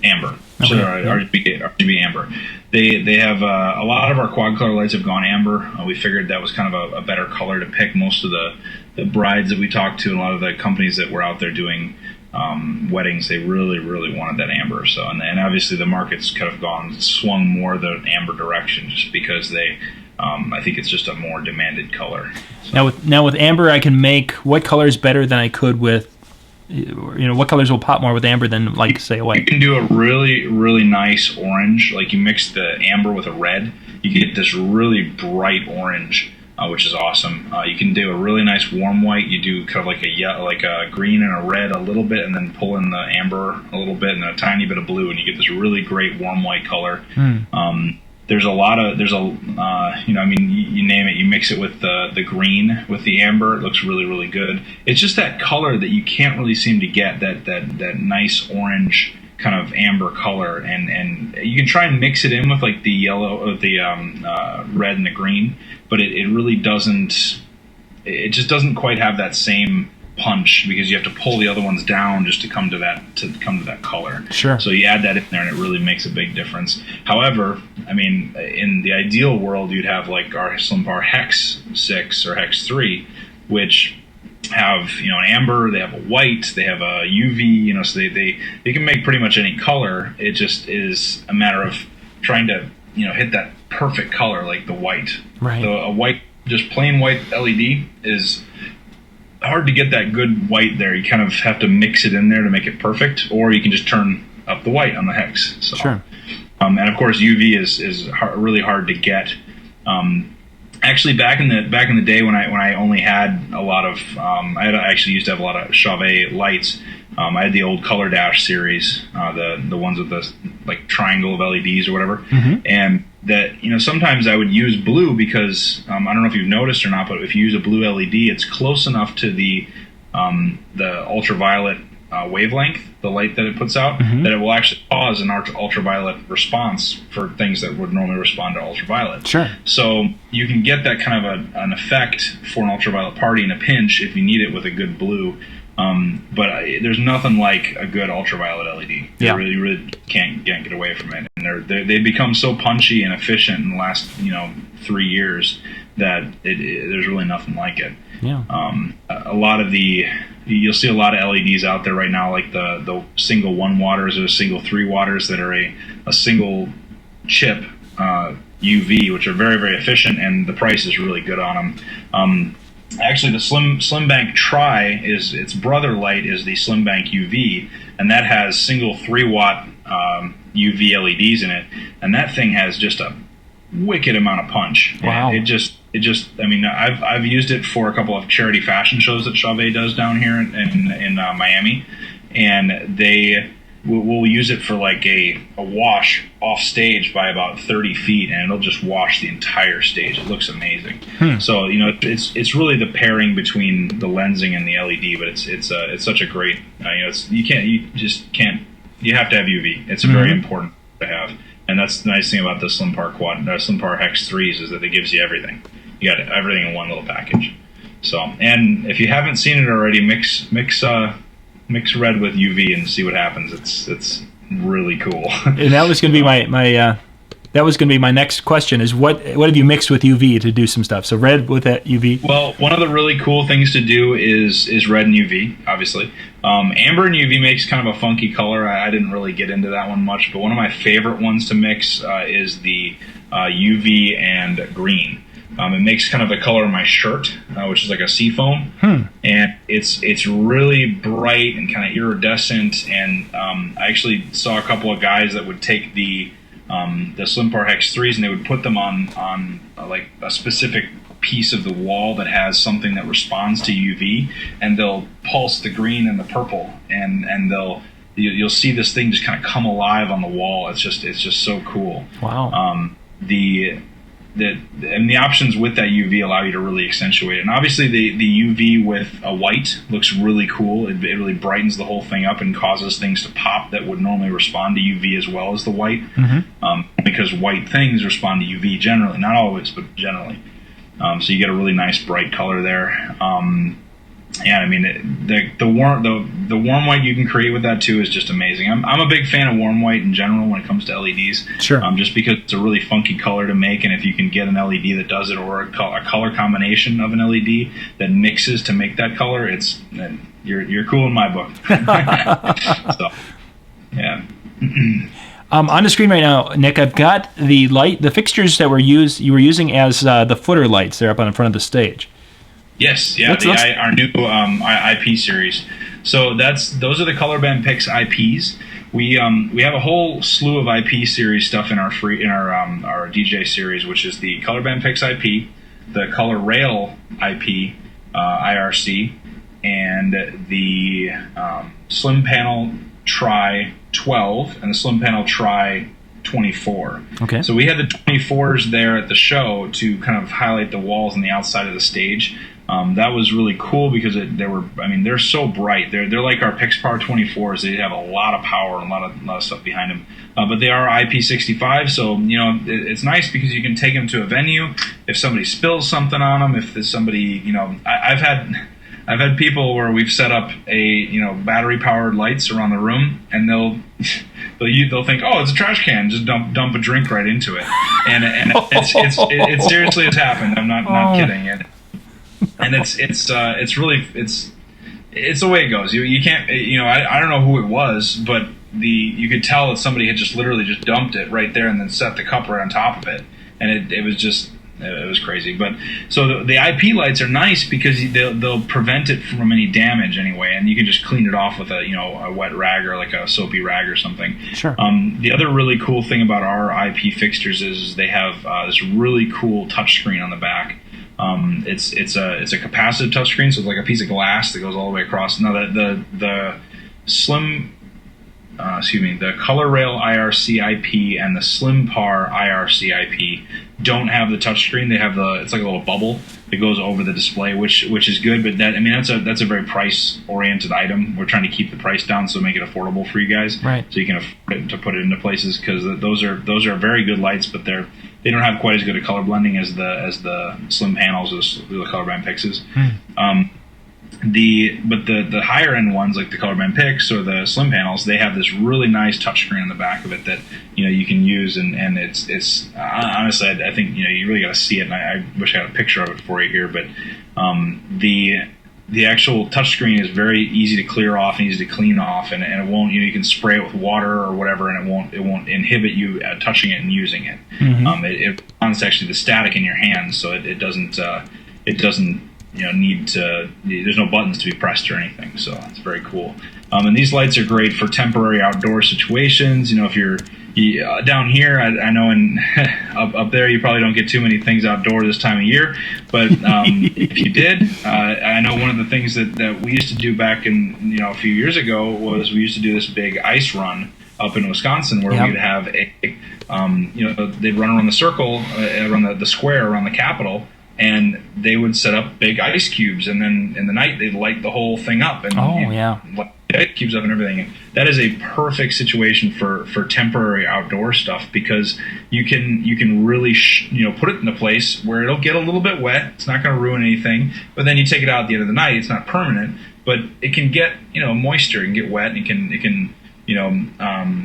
amber. So they're RGB amber. They have a lot of our quad color lights have gone amber. We figured that was kind of a better color to pick. Most of the brides that we talked to, and a lot of the companies that were out there doing weddings, they really, really wanted that amber. So and obviously the market's kind of swung more the amber direction just because they. I think it's just a more demanded color. So. Now with amber, I can make what colors better than I could with, what colors will pop more with amber than say a white. You can do a really, really nice orange. Like you mix the amber with a red, you get this really bright orange, which is awesome. You can do a really nice warm white. You do kind of like a green and a red a little bit, and then pull in the amber a little bit, and then a tiny bit of blue, and you get this really great warm white color. There's you name it, you mix it with the green, with the amber, it looks really, really good. It's just that color that you can't really seem to get, that nice orange kind of amber color, and you can try and mix it in with like the yellow, or the red and the green, but it really doesn't, it just doesn't quite have that same punch, because you have to pull the other ones down just to come to that color. Sure. So you add that in there, and it really makes a big difference. However, I mean, in the ideal world, you'd have like our Slim Par Hex 6 or Hex 3, which have an amber, they have a white, they have a UV. So they can make pretty much any color. It just is a matter of trying to hit that perfect color, like the white. Right. So a white, just plain white LED is hard to get that good white there. You kind of have to mix it in there to make it perfect, or you can just turn up the white on the Hex. So, sure. And of course, UV is really hard to get. Actually, back in the day when I only had a lot of, I actually used to have a lot of Chauvet lights. I had the old Color Dash series, the ones with the like triangle of LEDs or whatever, and that sometimes I would use blue because I don't know if you've noticed or not, but if you use a blue LED, it's close enough to the ultraviolet wavelength, the light that it puts out, that it will actually cause an ultraviolet response for things that would normally respond to ultraviolet. Sure. So you can get that kind of an effect for an ultraviolet party in a pinch if you need it with a good blue. But there's nothing like a good ultraviolet LED. Yeah. You really can't get away from it. And they've become so punchy and efficient in the last 3 years that there's really nothing like it. Yeah. You'll see a lot of LEDs out there right now, like the single 1 watters or single 3 watters that are a single chip UV, which are very, very efficient, and the price is really good on them. Actually, the Slim Bank Tri its brother light is the Slim Bank UV, and that has single 3-watt UV LEDs in it, and that thing has just a wicked amount of punch. Wow! And it just. I mean, I've used it for a couple of charity fashion shows that Chauvet does down here in Miami, and we'll use it for like a wash off stage by about 30 feet, and it'll just wash the entire stage. It looks amazing. So it's really the pairing between the lensing and the LED, but it's such a great you have to have UV. It's very important to have, and that's the nice thing about the SlimPar Hex 3s is that it gives you everything. You got everything in one little package. So, and if you haven't seen it already, mix red with UV and see what happens. It's really cool. And that was going to be my next question: is what have you mixed with UV to do some stuff? So red with that UV. Well, one of the really cool things to do is red and UV, obviously. Amber and UV makes kind of a funky color. I didn't really get into that one much, but one of my favorite ones to mix is the UV and green. It makes kind of the color of my shirt, which is like a sea foam, and it's really bright and kind of iridescent. And I actually saw a couple of guys that would take the SlimPar Hex 3s and they would put them on like a specific piece of the wall that has something that responds to UV, and they'll pulse the green and the purple, and you'll see this thing just kind of come alive on the wall. It's just so cool. Wow. The options with that UV allow you to really accentuate it. And obviously the UV with a white looks really cool. It really brightens the whole thing up and causes things to pop that would normally respond to UV as well as the white, because white things respond to UV generally, not always, but generally. So you get a really nice bright color there. Yeah, I mean, the warm white you can create with that too is just amazing. I'm a big fan of warm white in general when it comes to LEDs. Sure. Just because it's a really funky color to make, and if you can get an LED that does it, or a color combination of an LED that mixes to make that color, you're cool in my book. So, yeah. On the screen right now, Nick, I've got the fixtures that you were using as the footer lights there up on the front of the stage. Yes, yeah, our new IP series. So those are the Colorband Pix IPs. We have a whole slew of IP series stuff in our DJ series, which is the Colorband Pix IP, the Color Rail IP IRC, and the Slim Panel Tri 12 and the Slim Panel Tri 24. Okay. So we had the 24s there at the show to kind of highlight the walls and the outside of the stage. That was really cool because they're so bright. They're like our PixPower 24s. They have a lot of power and a lot of stuff behind them. But they are IP65, so it's nice because you can take them to a venue. If somebody spills something on them, if there's somebody, I've had people where we've set up battery powered lights around the room, and they'll think, oh, it's a trash can, just dump a drink right into it, and it seriously has happened. I'm not kidding. And it's the way it goes. You can't, I don't know who it was, but you could tell that somebody had just literally just dumped it right there and then set the cup right on top of it, and it was crazy. But so the IP lights are nice because they'll prevent it from any damage anyway, and you can just clean it off with a wet rag or like a soapy rag or something. Sure. The other really cool thing about our IP fixtures is they have this really cool touchscreen on the back. It's a capacitive touchscreen, so it's like a piece of glass that goes all the way across. Now the the Color Rail IRC IP and the SlimPar IRC IP don't have the touchscreen. They have it's like a little bubble that goes over the display, which is good. But that's a very price oriented item. We're trying to keep the price down so make it affordable for you guys, right? So you can afford to put it into places because those are very good lights, but they don't have quite as good a color blending as the slim panels or the Colorband Pixes. The higher end ones like the Colorband Pix or the slim panels, they have this really nice touchscreen on the back of it that you can use, and it's honestly I think you really got to see it, and I wish I had a picture of it for you here, but the actual touchscreen is very easy to clear off and easy to clean off, and it won't you can spray it with water or whatever, and it won't inhibit you touching it and using it. It responds to actually the static in your hands, so it doesn't need to. There's no buttons to be pressed or anything, so it's very cool. And these lights are great for temporary outdoor situations. If down here, I know up there you probably don't get too many things outdoors this time of year, but if you did, I know one of the things that we used to do back in a few years ago was we used to do this big ice run up in Wisconsin where we'd have they'd run around the circle, around the square around the Capitol, and they would set up big ice cubes, and then in the night they'd light the whole thing up and light the ice cubes up and everything. And that is a perfect situation for temporary outdoor stuff, because you can really put it in a place where it'll get a little bit wet. It's not going to ruin anything, but then you take it out at the end of the night. It's not permanent, but it can get moisture, it can get wet, and it can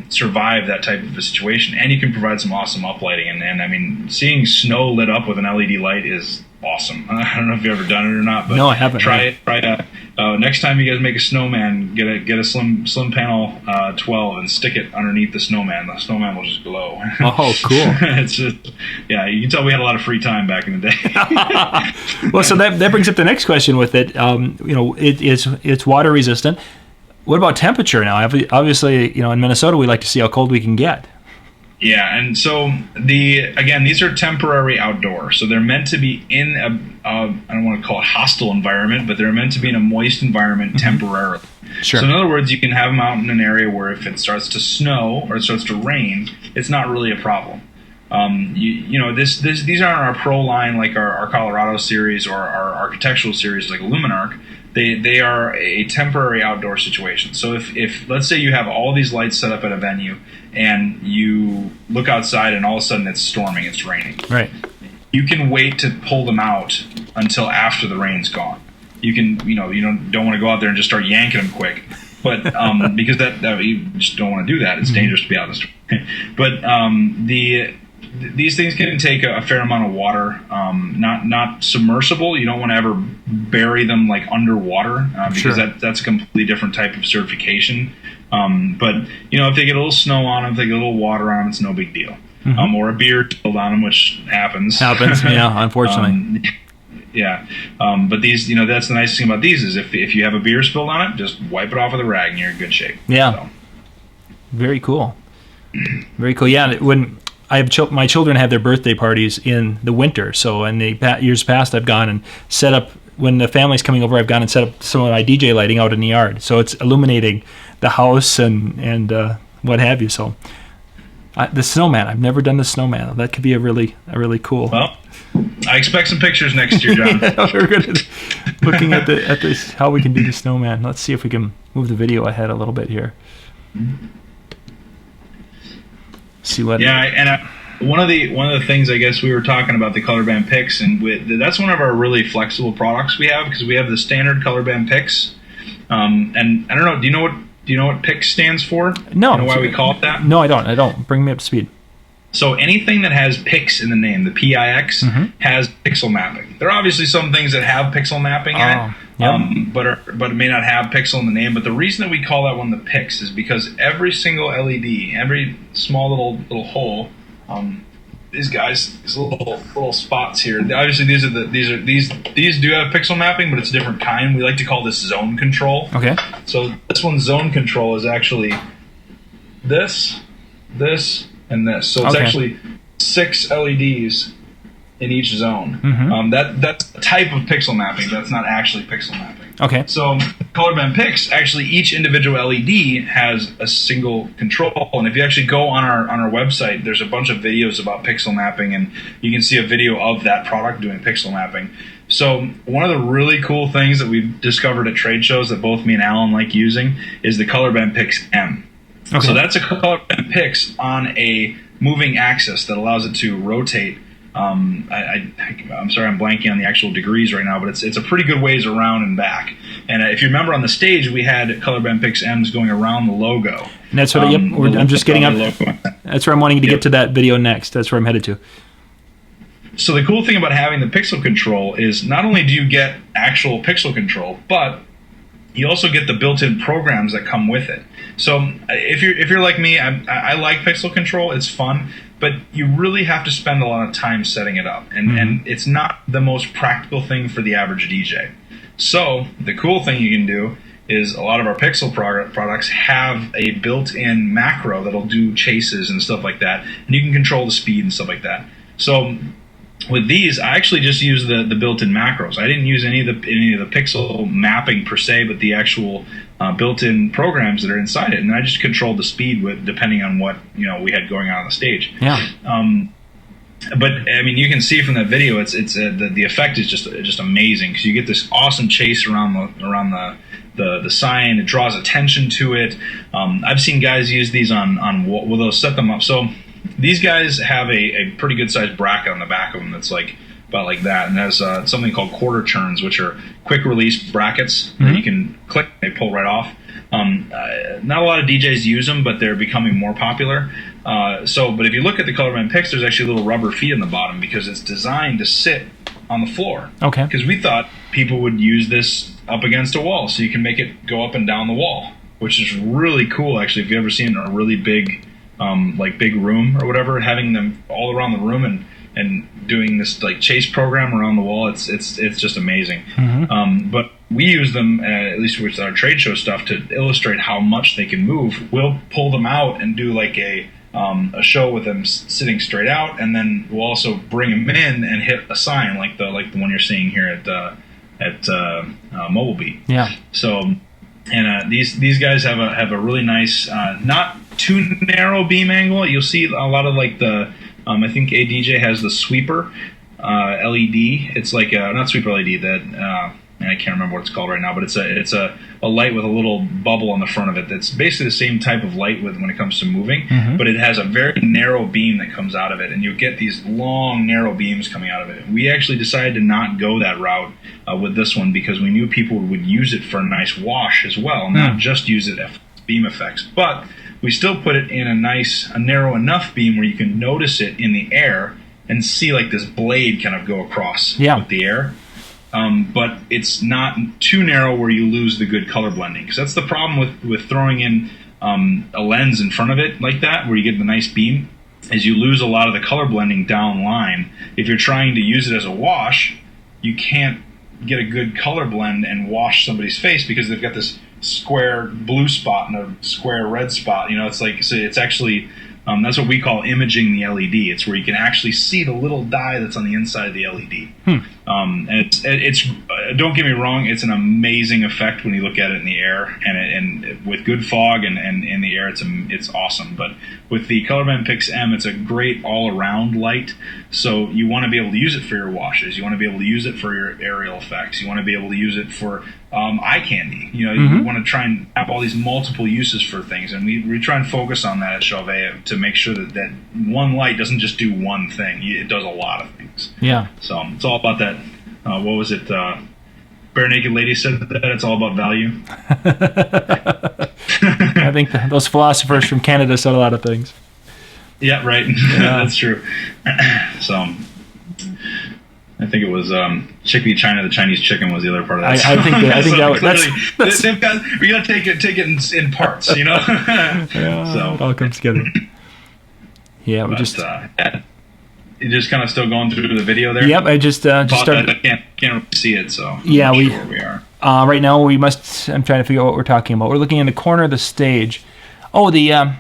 survive that type of a situation, and you can provide some awesome uplighting. And I mean, seeing snow lit up with an LED light is awesome. I don't know if you've ever done it or not, but no, I haven't. Try it. Next time you guys make a snowman, get a slim panel 12 and stick it underneath the snowman. The snowman will just glow. Oh, cool! It's just, yeah, you can tell we had a lot of free time back in the day. Well, so that brings up the next question with it. It's water resistant. What about temperature now? Obviously, in Minnesota, we like to see how cold we can get. Yeah, and so these are temporary outdoor, so they're meant to be in I don't want to call it hostile environment, but they're meant to be in a moist environment temporarily. Sure. So in other words, you can have them out in an area where if it starts to snow or it starts to rain, it's not really a problem. These aren't our pro line like our Colorado series or our architectural series like Luminarc. They are a temporary outdoor situation. So if let's say you have all these lights set up at a venue and you look outside and all of a sudden it's storming, it's raining. Right. You can wait to pull them out until after the rain's gone. You can, you don't want to go out there and just start yanking them quick, but because that you just don't want to do that. It's dangerous to be out in the storm. But these things can take a fair amount of water, not submersible. You don't want to ever bury them like underwater because that's a completely different type of certification. But if they get a little snow on them, if they get a little water on them, it's no big deal. Or a beer spilled on them, which happens. Yeah, unfortunately. But these, that's the nice thing about these is if you have a beer spilled on it, just wipe it off with a rag and you're in good shape. Yeah. So. Very cool. Very cool. Yeah, when I have my children have their birthday parties in the winter, so in the years past, I've gone and set up, when the family's coming over, I've gone and set up some of my DJ lighting out in the yard, so it's illuminating the house and what have you. So the snowman, I've never done the snowman. That could be a really cool. Well, I expect some pictures next year, John. We're looking at this how we can do the snowman. Let's see if we can move the video ahead a little bit here. See what? Yeah, and one of the things I guess we were talking about the color band picks, and that's one of our really flexible products we have, because we have the standard color band picks. And I don't know. Do you know what PIX stands for? No. You know why we call it that? No, I don't. Bring me up to speed. So anything that has PIX in the name, the PIX, has pixel mapping. There are obviously some things that have pixel mapping in it. Yep. But it may not have pixel in the name. But the reason that we call that one the PIX is because every single LED, every small little hole, these little spots here. Obviously, these do have pixel mapping, but it's a different kind. We like to call this zone control. Okay. So this one's zone control is actually this, and this. So it's actually 6 LEDs in each zone. That's a type of pixel mapping. That's not actually pixel mapping. Okay. So color band picks, actually each individual LED has a single control. And if you actually go on our website, there's a bunch of videos about pixel mapping, and you can see a video of that product doing pixel mapping. So one of the really cool things that we've discovered at trade shows that both me and Alan like using is the color band pix M. Okay. So that's a color band pix on a moving axis that allows it to rotate. I'm sorry, I'm blanking on the actual degrees right now, but it's a pretty good ways around and back. And if you remember on the stage, we had color band pix M's going around the logo. And that's what. I'm just getting up. That's where I'm wanting to get to that video next. That's where I'm headed to. So the cool thing about having the pixel control is not only do you get actual pixel control, but you also get the built-in programs that come with it. So if you're like me, I like pixel control. It's fun, but you really have to spend a lot of time setting it up, and it's not the most practical thing for the average DJ. So the cool thing you can do is a lot of our Pixel products have a built-in macro that'll do chases and stuff like that, and you can control the speed and stuff like that. So with these, I actually just use the built-in macros. I didn't use any of the Pixel mapping per se, but the actual built-in programs that are inside it, and I just controlled the speed depending on what we had going on the stage. Yeah. But I mean, you can see from that video, the effect is just amazing, because you get this awesome chase around the sign. It draws attention to it. I've seen guys use these on they'll set them up. So these guys have a pretty good sized bracket on the back of them that's like about like that, and has something called quarter turns, which are quick release brackets that you can click, they pull right off. Not a lot of DJs use them, but they're becoming more popular. But if you look at the Colorband Pix, there's actually little rubber feet on the bottom, because it's designed to sit on the floor. Okay. Because we thought people would use this up against a wall, so you can make it go up and down the wall, which is really cool. Actually, if you've ever seen a really big, big room or whatever, having them all around the room and doing this like chase program around the wall, it's just amazing. But we use them, at least with our trade show stuff, to illustrate how much they can move. We'll pull them out and do like a show with them sitting straight out, and then we'll also bring them in and hit a sign like the one you're seeing here at Mobile Beat. Yeah. So, and these guys have a really nice, not too narrow beam angle. You'll see a lot of like the I think ADJ has the sweeper LED. It's like not sweeper LED, that I can't remember what it's called right now, but it's a light with a little bubble on the front of it. That's basically the same type of light when it comes to moving, but it has a very narrow beam that comes out of it, and you get these long, narrow beams coming out of it. We actually decided to not go that route with this one, because we knew people would use it for a nice wash as well, not just use it as beam effects. But we still put it in a narrow enough beam where you can notice it in the air and see like this blade kind of go across with the air. But it's not too narrow where you lose the good color blending, because that's the problem with throwing in a lens in front of it like that, where you get the nice beam, is you lose a lot of the color blending down line. If you're trying to use it as a wash, you can't get a good color blend and wash somebody's face, because they've got this square blue spot and a square red spot. It's like, so it's actually that's what we call imaging the LED. It's where you can actually see the little dye that's on the inside of the LED. And it's don't get me wrong, it's an amazing effect when you look at it in the air, and with good fog and in the air, it's awesome. But with the Colorband Pix M, it's a great all-around light. So you want to be able to use it for your washes. You want to be able to use it for your aerial effects. You want to be able to use it for eye candy. You want to try and have all these multiple uses for things, and we try and focus on that at Chauvet to make sure that one light doesn't just do one thing. It does a lot of things. Yeah. So it's all about that. What was it? Bare Naked Lady said that it's all about value. I think those philosophers from Canada said a lot of things. Yeah, right. Yeah. That's true. So I think it was Chickpea China. The Chinese chicken was the other part of that. I think we got to take it in parts, Yeah, so it all comes together. Yeah, you just kind of still going through the video there. Yep, I just started. I can't really see it, so yeah, I'm not sure where we are. Right now I'm trying to figure out what we're talking about. We're looking in the corner of the stage. Oh, the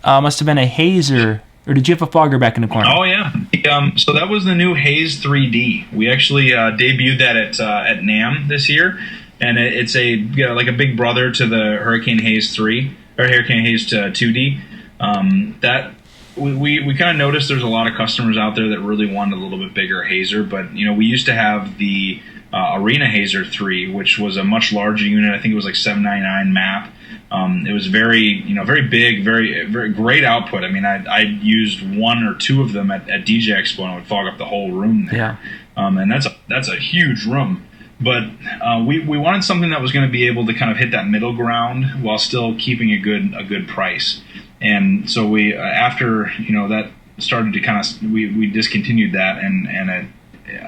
must have been a hazer. Or did you have a fogger back in the corner? Oh, yeah. So that was the new Haze 3D. We actually debuted that at NAMM this year, and it's like a big brother to the Hurricane Haze 3, or Hurricane Haze 2D. That we kind of noticed there's a lot of customers out there that really wanted a little bit bigger hazer, but we used to have the Arena Hazer 3, which was a much larger unit. I think it was like 799 map. It was very big, very, very great output. I mean, I used one or two of them at DJ Expo, and it would fog up the whole room there. Yeah. And that's a huge room. But we wanted something that was going to be able to kind of hit that middle ground while still keeping a good price. And so we after that started to kind of we discontinued that, and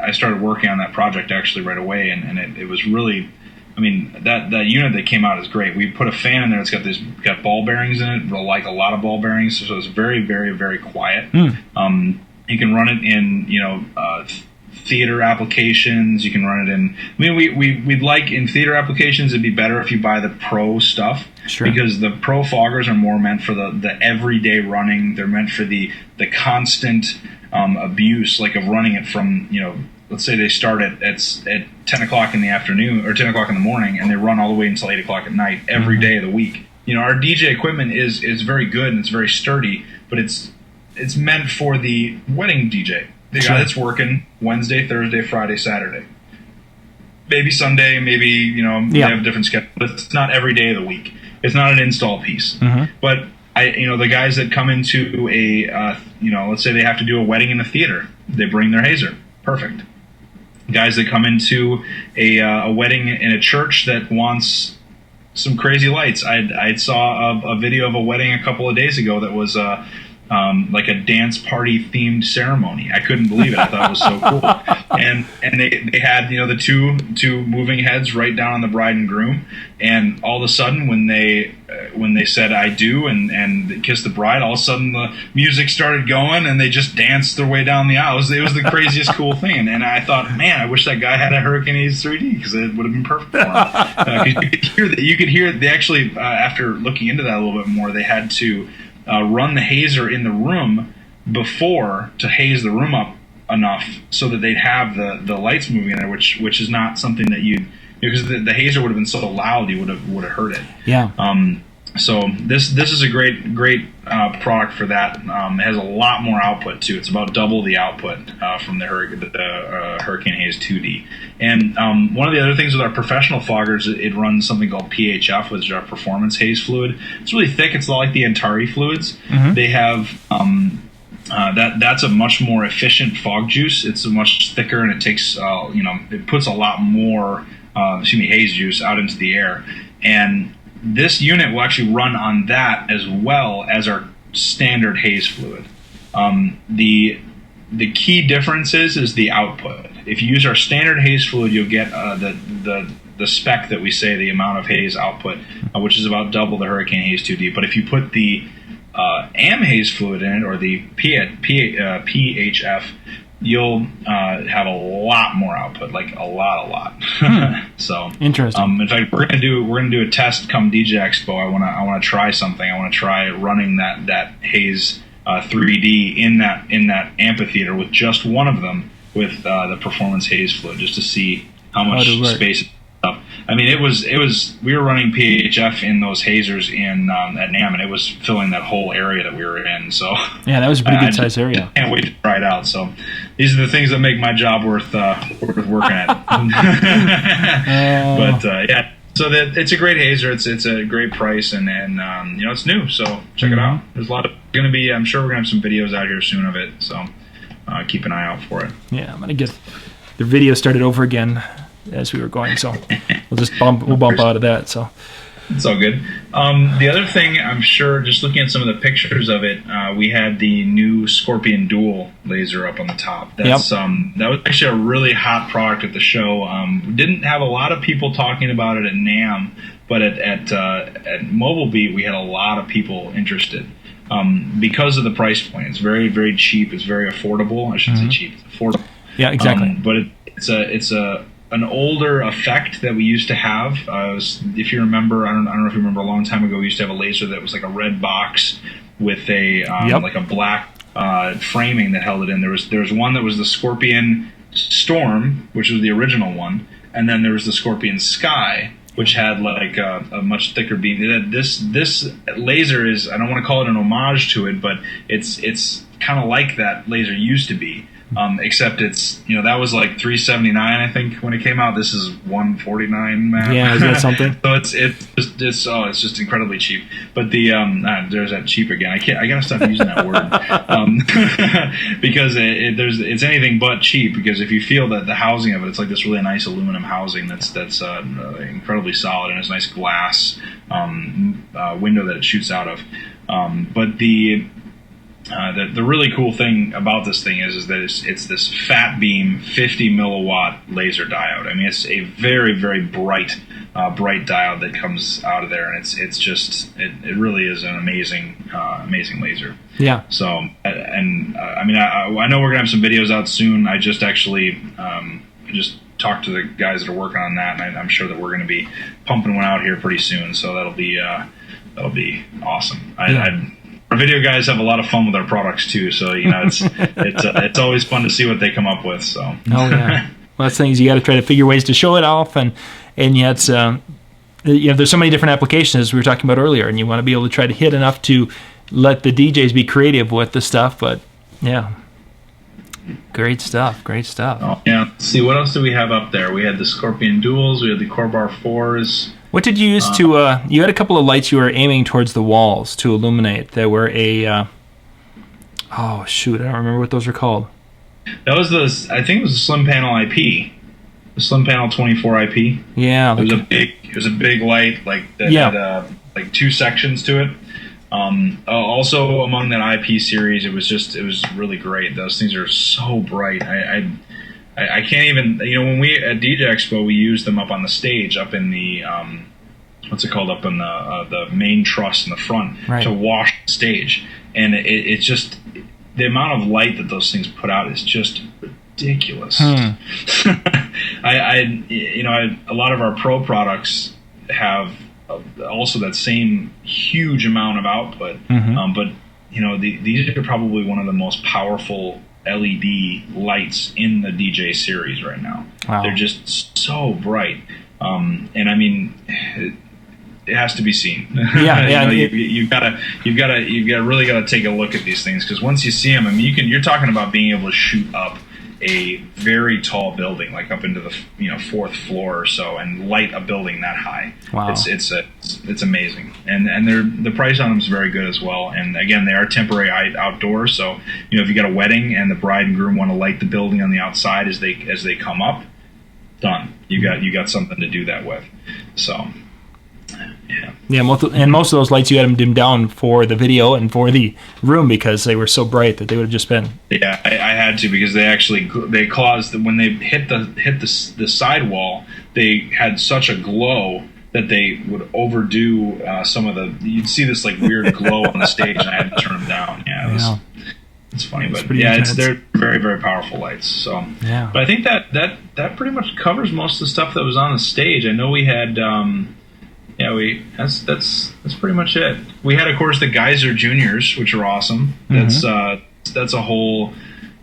I started working on that project actually right away, and it was really. I mean, that unit that came out is great. We put a fan in there. It's got ball bearings in it, like a lot of ball bearings. So it's very, very, very quiet. You can run it in theater applications. You can run it in. I mean, we'd like in theater applications. It'd be better if you buy the pro stuff, sure, because the pro foggers are more meant for the everyday running. They're meant for the constant abuse, like of running it from, let's say they start at 10 o'clock in the afternoon or 10 o'clock in the morning, and they run all the way until 8 o'clock at night every day of the week. Our DJ equipment is very good and it's very sturdy, but it's meant for the wedding DJ, the guy that's working Wednesday, Thursday, Friday, Saturday, maybe Sunday, maybe they have a different schedule, but it's not every day of the week. It's not an install piece. But the guys that come into a let's say they have to do a wedding in the theater, they bring their hazer. Perfect. Guys that come into a wedding in a church that wants some crazy lights. I saw a video of a wedding a couple of days ago that was like a dance party themed ceremony. I couldn't believe it. I thought it was so cool. And they had the two moving heads right down on the bride and groom, and all of a sudden when they said I do and they kissed the bride, all of a sudden the music started going and they just danced their way down the aisle. It was the craziest cool thing. And I thought, man, I wish that guy had a Hurricane Haze 3D, because it would have been perfect for him. 'Cause you could hear they actually after looking into that a little bit more, they had to run the hazer in the room before to haze the room up enough so that they'd have the lights moving in there, which is not something that because the hazer would have been so loud you would have heard it. Yeah. So this is a great product for that. It has a lot more output too. It's about double the output from the Hurricane Haze 2D. And one of the other things with our professional foggers, it runs something called PHF, which is our performance haze fluid. It's really thick. It's like the Antari fluids. They have that's a much more efficient fog juice. It's much thicker, and it takes it puts a lot more haze juice out into the air. And this unit will actually run on that as well as our standard haze fluid. The key difference is the output. If you use our standard haze fluid, you'll get the spec that we say, the amount of haze output, which is about double the Hurricane Haze 2D. But if you put the AM haze fluid in it, or the PHF, you'll have a lot more output, like a lot. So interesting. In fact, we're gonna do a test come DJ Expo. I wanna try something. I wanna try running that haze 3D in that amphitheater with just one of them with the performance haze fluid, just to see how much space. I mean, it was. We were running PHF in those hazers at NAMM, and it was filling that whole area that we were in. So yeah, that was a pretty good sized area. Can't wait to try it out. So these are the things that make my job worth working at. But yeah, so that it's a great hazer. It's a great price, and it's new. So check it out. There's a lot of going to be. I'm sure we're going to have some videos out here soon of it. So keep an eye out for it. Yeah, I'm going to get the video started over again as we were going, so we'll bump out of that. So it's all good. The other thing, I'm sure, just looking at some of the pictures of it, we had the new Scorpion Dual laser up on the top. That's that was actually a really hot product at the show. Didn't have a lot of people talking about it at NAMM, but at Mobile Beat we had a lot of people interested because of the price point. It's very, very cheap. It's very affordable. I shouldn't say cheap. It's affordable. Yeah, exactly. But it's an older effect that we used to have. If you remember, I don't know if you remember, a long time ago, we used to have a laser that was like a red box with a like a black framing that held it in. There was one that was the Scorpion Storm, which was the original one, and then there was the Scorpion Sky, which had like a much thicker beam. This laser is, I don't want to call it an homage to it, but it's kind of like that laser used to be. Except it's, that was like $379, I think, when it came out. This is $149, man. Yeah, is that something? So it's just incredibly cheap. But there's that cheap again. I gotta stop using that word because it's anything but cheap. Because if you feel that the housing of it, it's like this really nice aluminum housing that's incredibly solid, and it's a nice glass window that it shoots out of. But the really cool thing about this thing is that it's this fat beam 50 milliwatt laser diode. I mean, it's a very, very bright bright diode that comes out of there, and it really is an amazing laser. Yeah. So I know we're gonna have some videos out soon. I just actually just talked to the guys that are working on that, and I'm sure that we're going to be pumping one out here pretty soon. So that'll be awesome. Our video guys have a lot of fun with our products too. So it's always fun to see what they come up with. So. Oh yeah. Well, that's things you got to try to figure ways to show it off, and yet there's so many different applications as we were talking about earlier, and you want to be able to try to hit enough to let the DJs be creative with the stuff. But yeah. Great stuff. Oh, yeah. Let's see, what else do we have up there? We had the Scorpion Duals. We had the Corbar 4s. What did you use to... you had a couple of lights you were aiming towards the walls to illuminate. There were I don't remember what those were called. That was I think it was the Slim Panel IP. The Slim Panel 24 IP. Yeah. It was a big light that had like 2 sections to it. Also among that IP series, it was really great. Those things are so bright. I can't even, when we at DJ Expo, we used them up on the stage, up in the what's it called, up in the main truss in the front, right, to wash the stage, and it's just the amount of light that those things put out is just ridiculous. A lot of our pro products have also that same huge amount of output, but these are probably one of the most powerful LED lights in the DJ series right now. Wow. They're just so bright, and I mean, it has to be seen. Yeah, you've got to really take a look at these things, because once you see them, I mean, you're talking about being able to shoot up a very tall building, like up into the 4th floor or so, and light a building that high. Wow. It's amazing, and the price on them is very good as well. And again, they are temporary outdoors, so if you got a wedding and the bride and groom want to light the building on the outside as they come up, done. You got something to do that with. So. Yeah, most of those lights you had them dimmed down for the video and for the room because they were so bright that they would have just been. Yeah, I had to, because they caused, when they hit the sidewall, they had such a glow that they would overdo some of the. You'd see this like weird glow on the stage, and I had to turn them down. Yeah, it's funny, but they're very, very powerful lights. So, yeah. But I think that pretty much covers most of the stuff that was on the stage. I know we had. That's pretty much it. We had, of course, the Geyser Juniors, which are awesome. That's a whole.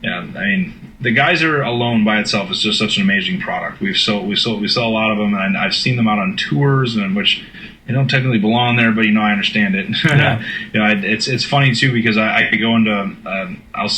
Yeah, I mean, the Geyser alone by itself is just such an amazing product. We sell a lot of them, and I've seen them out on tours, and which they don't technically belong there, but I understand it. Yeah. It's funny too, because I could go into I'll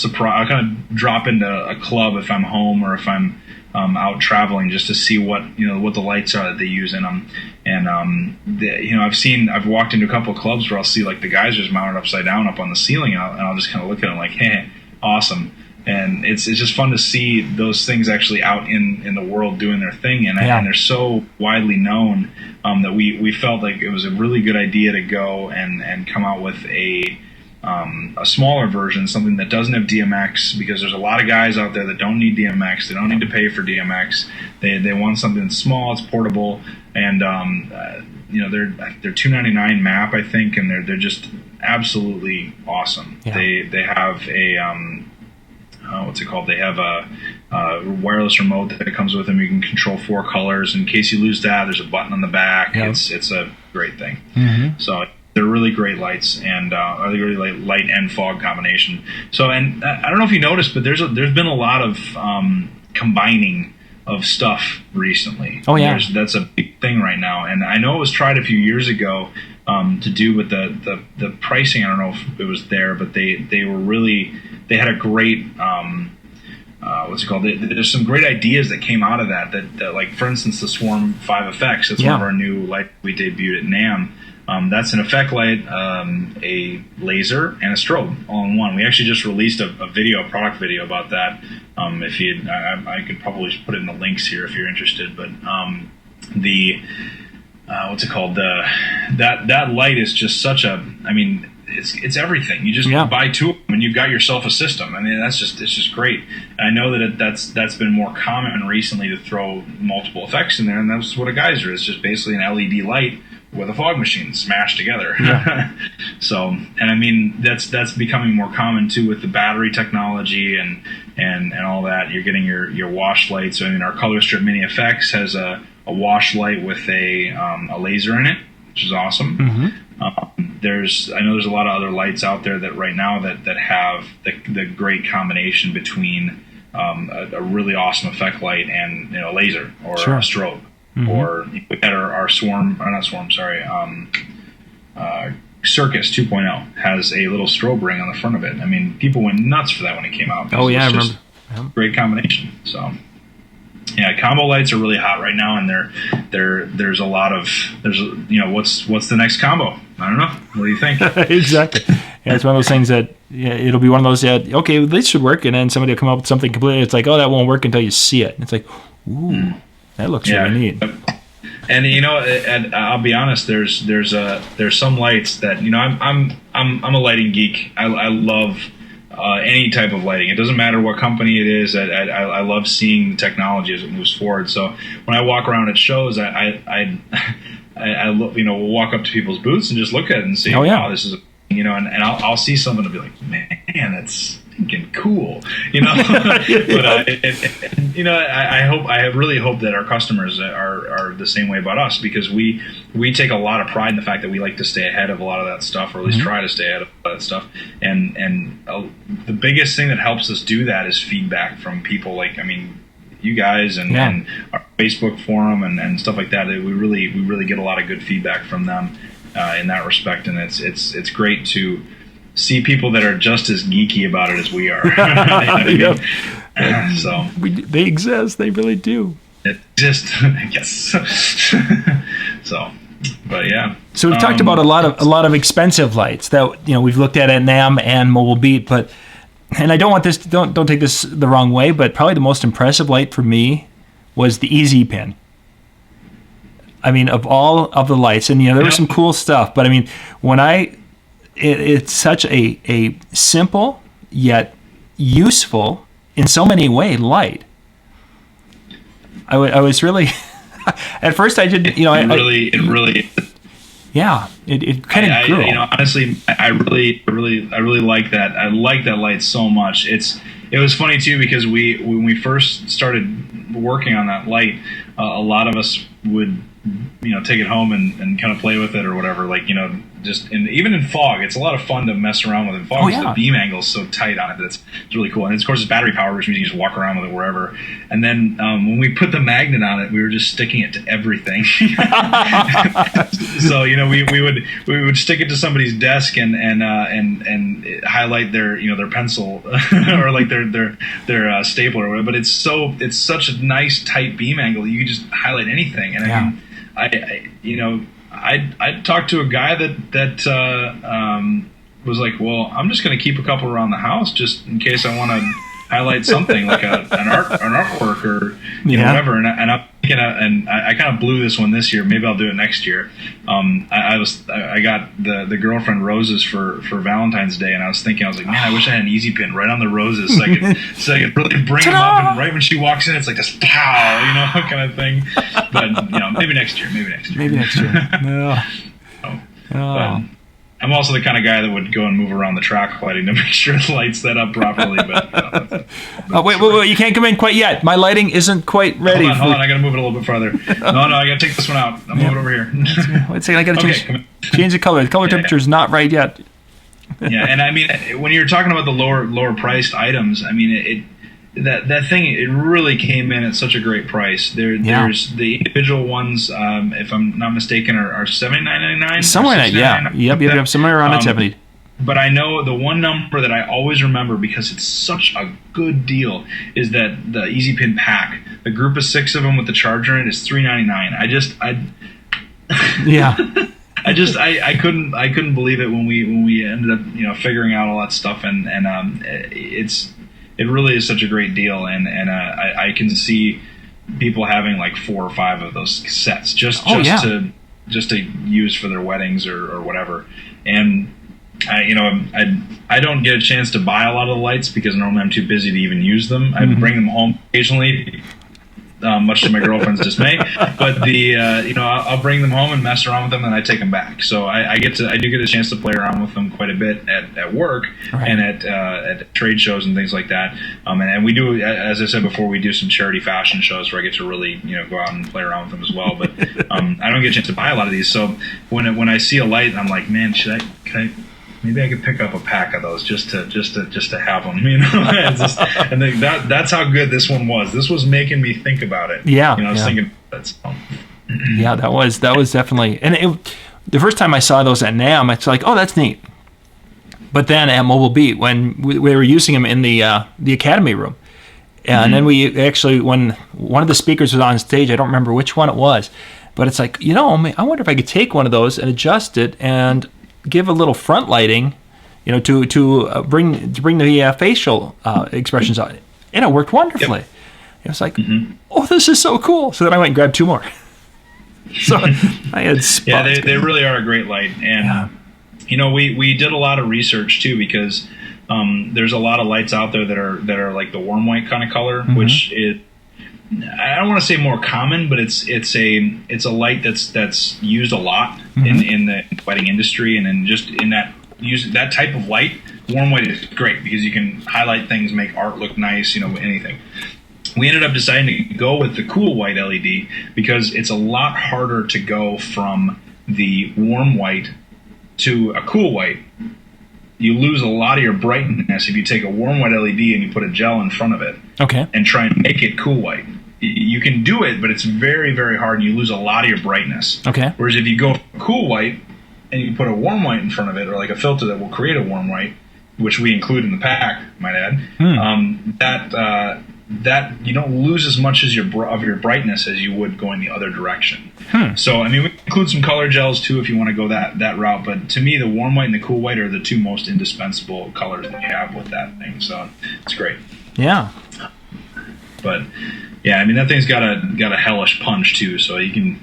kind of drop into a club if I'm home or if I'm out traveling, just to see what the lights are that they use in them. And I've walked into a couple of clubs where I'll see like the geysers mounted upside down up on the ceiling, and I'll just kind of look at them like, hey, awesome. And it's just fun to see those things actually out in the world doing their thing, and they're so widely known that we felt like it was a really good idea to go and come out with a smaller version, something that doesn't have DMX, because there's a lot of guys out there that don't need DMX. They don't need to pay for DMX. They want something small, it's portable, and they're $299 map, I think, and they're just absolutely awesome. Yeah. They have a what's it called? They have a wireless remote that comes with them. You can control 4 colors. In case you lose that, there's a button on the back. Yep. It's a great thing. Mm-hmm. So they're really great lights, and are they really light and fog combination. So, and I don't know if you noticed, but there's been a lot of combining of stuff recently. Oh yeah, that's a big thing right now. And I know it was tried a few years ago to do with the pricing. I don't know if it was there, but they had a great what's it called? There's some great ideas that came out of that like, for instance, the Swarm 5 effects. That's one of our new lights we debuted at NAMM. That's an effect light, a laser, and a strobe all in one. We actually just released a product video about that. I could probably just put it in the links here if you're interested. But what's it called? That light is just such a. I mean, it's everything. You just buy two of them and you've got yourself a system. I mean, it's just great. And I know that that's been more common recently to throw multiple effects in there, and that's what a geyser is. Just basically an LED light with a fog machine smashed together. Yeah. So, and I mean, that's becoming more common too with the battery technology and all that. You're getting your wash lights. So, I mean, our Color Strip Mini FX has a wash light with a laser in it, which is awesome. Mm-hmm. I know there's a lot of other lights out there that right now that have the great combination between a really awesome effect light and a laser or a strobe. Mm-hmm. Or we had our Circus 2.0 has a little strobe ring on the front of it. I mean, people went nuts for that when it came out. Oh yeah, I remember. Great combination. So yeah, combo lights are really hot right now, and there's what's the next combo? I don't know. What do you think? Exactly. Yeah, it's one of those things that it'll be one of those that okay, this should work, and then somebody will come up with something completely. It's like, oh, that won't work until you see it. And it's like, ooh. That looks really neat. And and I'll be honest. There's some lights that I'm a lighting geek. I love any type of lighting. It doesn't matter what company it is. I love seeing the technology as it moves forward. So when I walk around at shows, I we'll walk up to people's booths and just look at it and say, wow, this is and I'll see something and be like, man, that's thinking cool, But I really hope that our customers are the same way about us, because we take a lot of pride in the fact that we like to stay ahead of a lot of that stuff, or at least try to stay ahead of a lot of that stuff. And the biggest thing that helps us do that is feedback from people like, you guys and our Facebook forum and stuff like that. We really get a lot of good feedback from them in that respect, and it's great to see people that are just as geeky about it as we are. They exist. They really do. It just yes. So, but yeah. So we've talked about a lot of expensive lights that we've looked at NAMM and Mobile Beat, and I don't want this. Don't take this the wrong way, but probably the most impressive light for me was the Easy Pin. I mean, of all of the lights, and there was some cool stuff, but I mean, it's such a simple yet useful in so many ways light. I was really at first I didn't it really yeah, it kind of grew. Honestly, I really like that. I like that light so much. It was funny too, because when we first started working on that light, a lot of us would take it home and kind of play with it or whatever, even in fog. It's a lot of fun to mess around with in fog, because the beam angle is so tight on it that it's really cool. And of course it's battery powered, which means you can just walk around with it wherever. And then when we put the magnet on it, we were just sticking it to everything. So we would stick it to somebody's desk and highlight their pencil or like their stapler or whatever. But it's such a nice tight beam angle, you can just highlight anything. And I talked to a guy that was like, well, I'm just going to keep a couple around the house just in case I want to highlight something like an artwork or whatever. And I kind of blew this one this year. Maybe I'll do it next year. I got the girlfriend roses for Valentine's Day, and I was like, man, I wish I had an Easy Pin right on the roses so I could really bring them up. And right when she walks in, it's like this pow, kind of thing. But maybe next year. No. But I'm also the kind of guy that would go and move around the track lighting to make sure the light's set up properly. But wait! You can't come in quite yet. My lighting isn't quite ready. Hold on! I got to move it a little bit farther. No, I got to take this one out. I'll move it over here. Let's say I got to change the color. The color temperature is not right yet. Yeah, and I mean, when you're talking about the lower priced items, I mean, that thing, it really came in at such a great price. There's the individual ones, if I'm not mistaken, are $79.99. Somewhere in that, yep, somewhere around at $70. But I know the one number that I always remember, because it's such a good deal, is that the Easy Pin pack. The group of 6 of them with the charger in it is $3.99. I couldn't believe it when we ended up figuring out all that stuff, and it really is such a great deal, and I can see people having like 4 or 5 of those sets just to use for their weddings or whatever. And I don't get a chance to buy a lot of the lights because normally I'm too busy to even use them. I bring them home occasionally, much to my girlfriend's dismay. But I'll bring them home and mess around with them, and I take them back. So I do get a chance to play around with them quite a bit at work and at trade shows and things like that. And we do, as I said before, we do some charity fashion shows where I get to really go out and play around with them as well. But I don't get a chance to buy a lot of these. So when I see a light, I'm like, man, maybe I could pick up a pack of those just to have them, and that's how good this one was. This was making me think about it. Yeah, I was thinking about it. So. Yeah, that was definitely. And the first time I saw those at NAMM, it's like, oh, that's neat. But then at Mobile Beat, when we were using them in the Academy room, and then we actually, when one of the speakers was on stage, I don't remember which one it was, but it's like, I wonder if I could take one of those and adjust it and give a little front lighting, to bring the facial expressions on it, and it worked wonderfully. Yep. It was like, oh, this is so cool. So then I went and grabbed 2 more. So I had spots. Yeah, they really are a great light, and we did a lot of research too, because there's a lot of lights out there that are like the warm white kind of color, which is, I don't want to say more common, but it's a light that's used a lot in the lighting industry, and then just in that type of light, warm white is great because you can highlight things, make art look nice, anything. We ended up deciding to go with the cool white LED because it's a lot harder to go from the warm white to a cool white. You lose a lot of your brightness if you take a warm white LED and you put a gel in front of it, and try and make it cool white. You can do it, but it's very, very hard, and you lose a lot of your brightness. Okay. Whereas if you go cool white and you put a warm white in front of it, or like a filter that will create a warm white, which we include in the pack, might add, that you don't lose as much as your brightness as you would going the other direction. So we include some color gels too if you want to go that route. But to me, the warm white and the cool white are the 2 most indispensable colors that you have with that thing. So it's great. Yeah. But yeah, that thing's got a hellish punch too. So when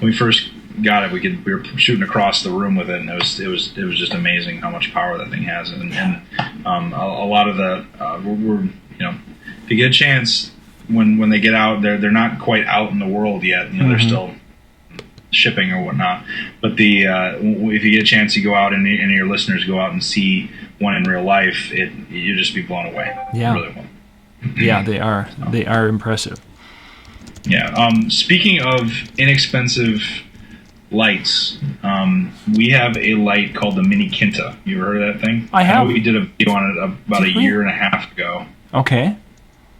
we first got it, we were shooting across the room with it, and it was just amazing how much power that thing has. And a lot of the we're if you get a chance, when they get out, they're not quite out in the world yet. They're still shipping or whatnot. But if you get a chance, you go out and your listeners go out and see one in real life, you'll just be blown away. Yeah, really will. Yeah, they are. They are impressive. Yeah. Speaking of inexpensive lights, we have a light called the Mini Quinta. You ever heard of that thing? I have. We did a video on it about a year and a half ago. Okay.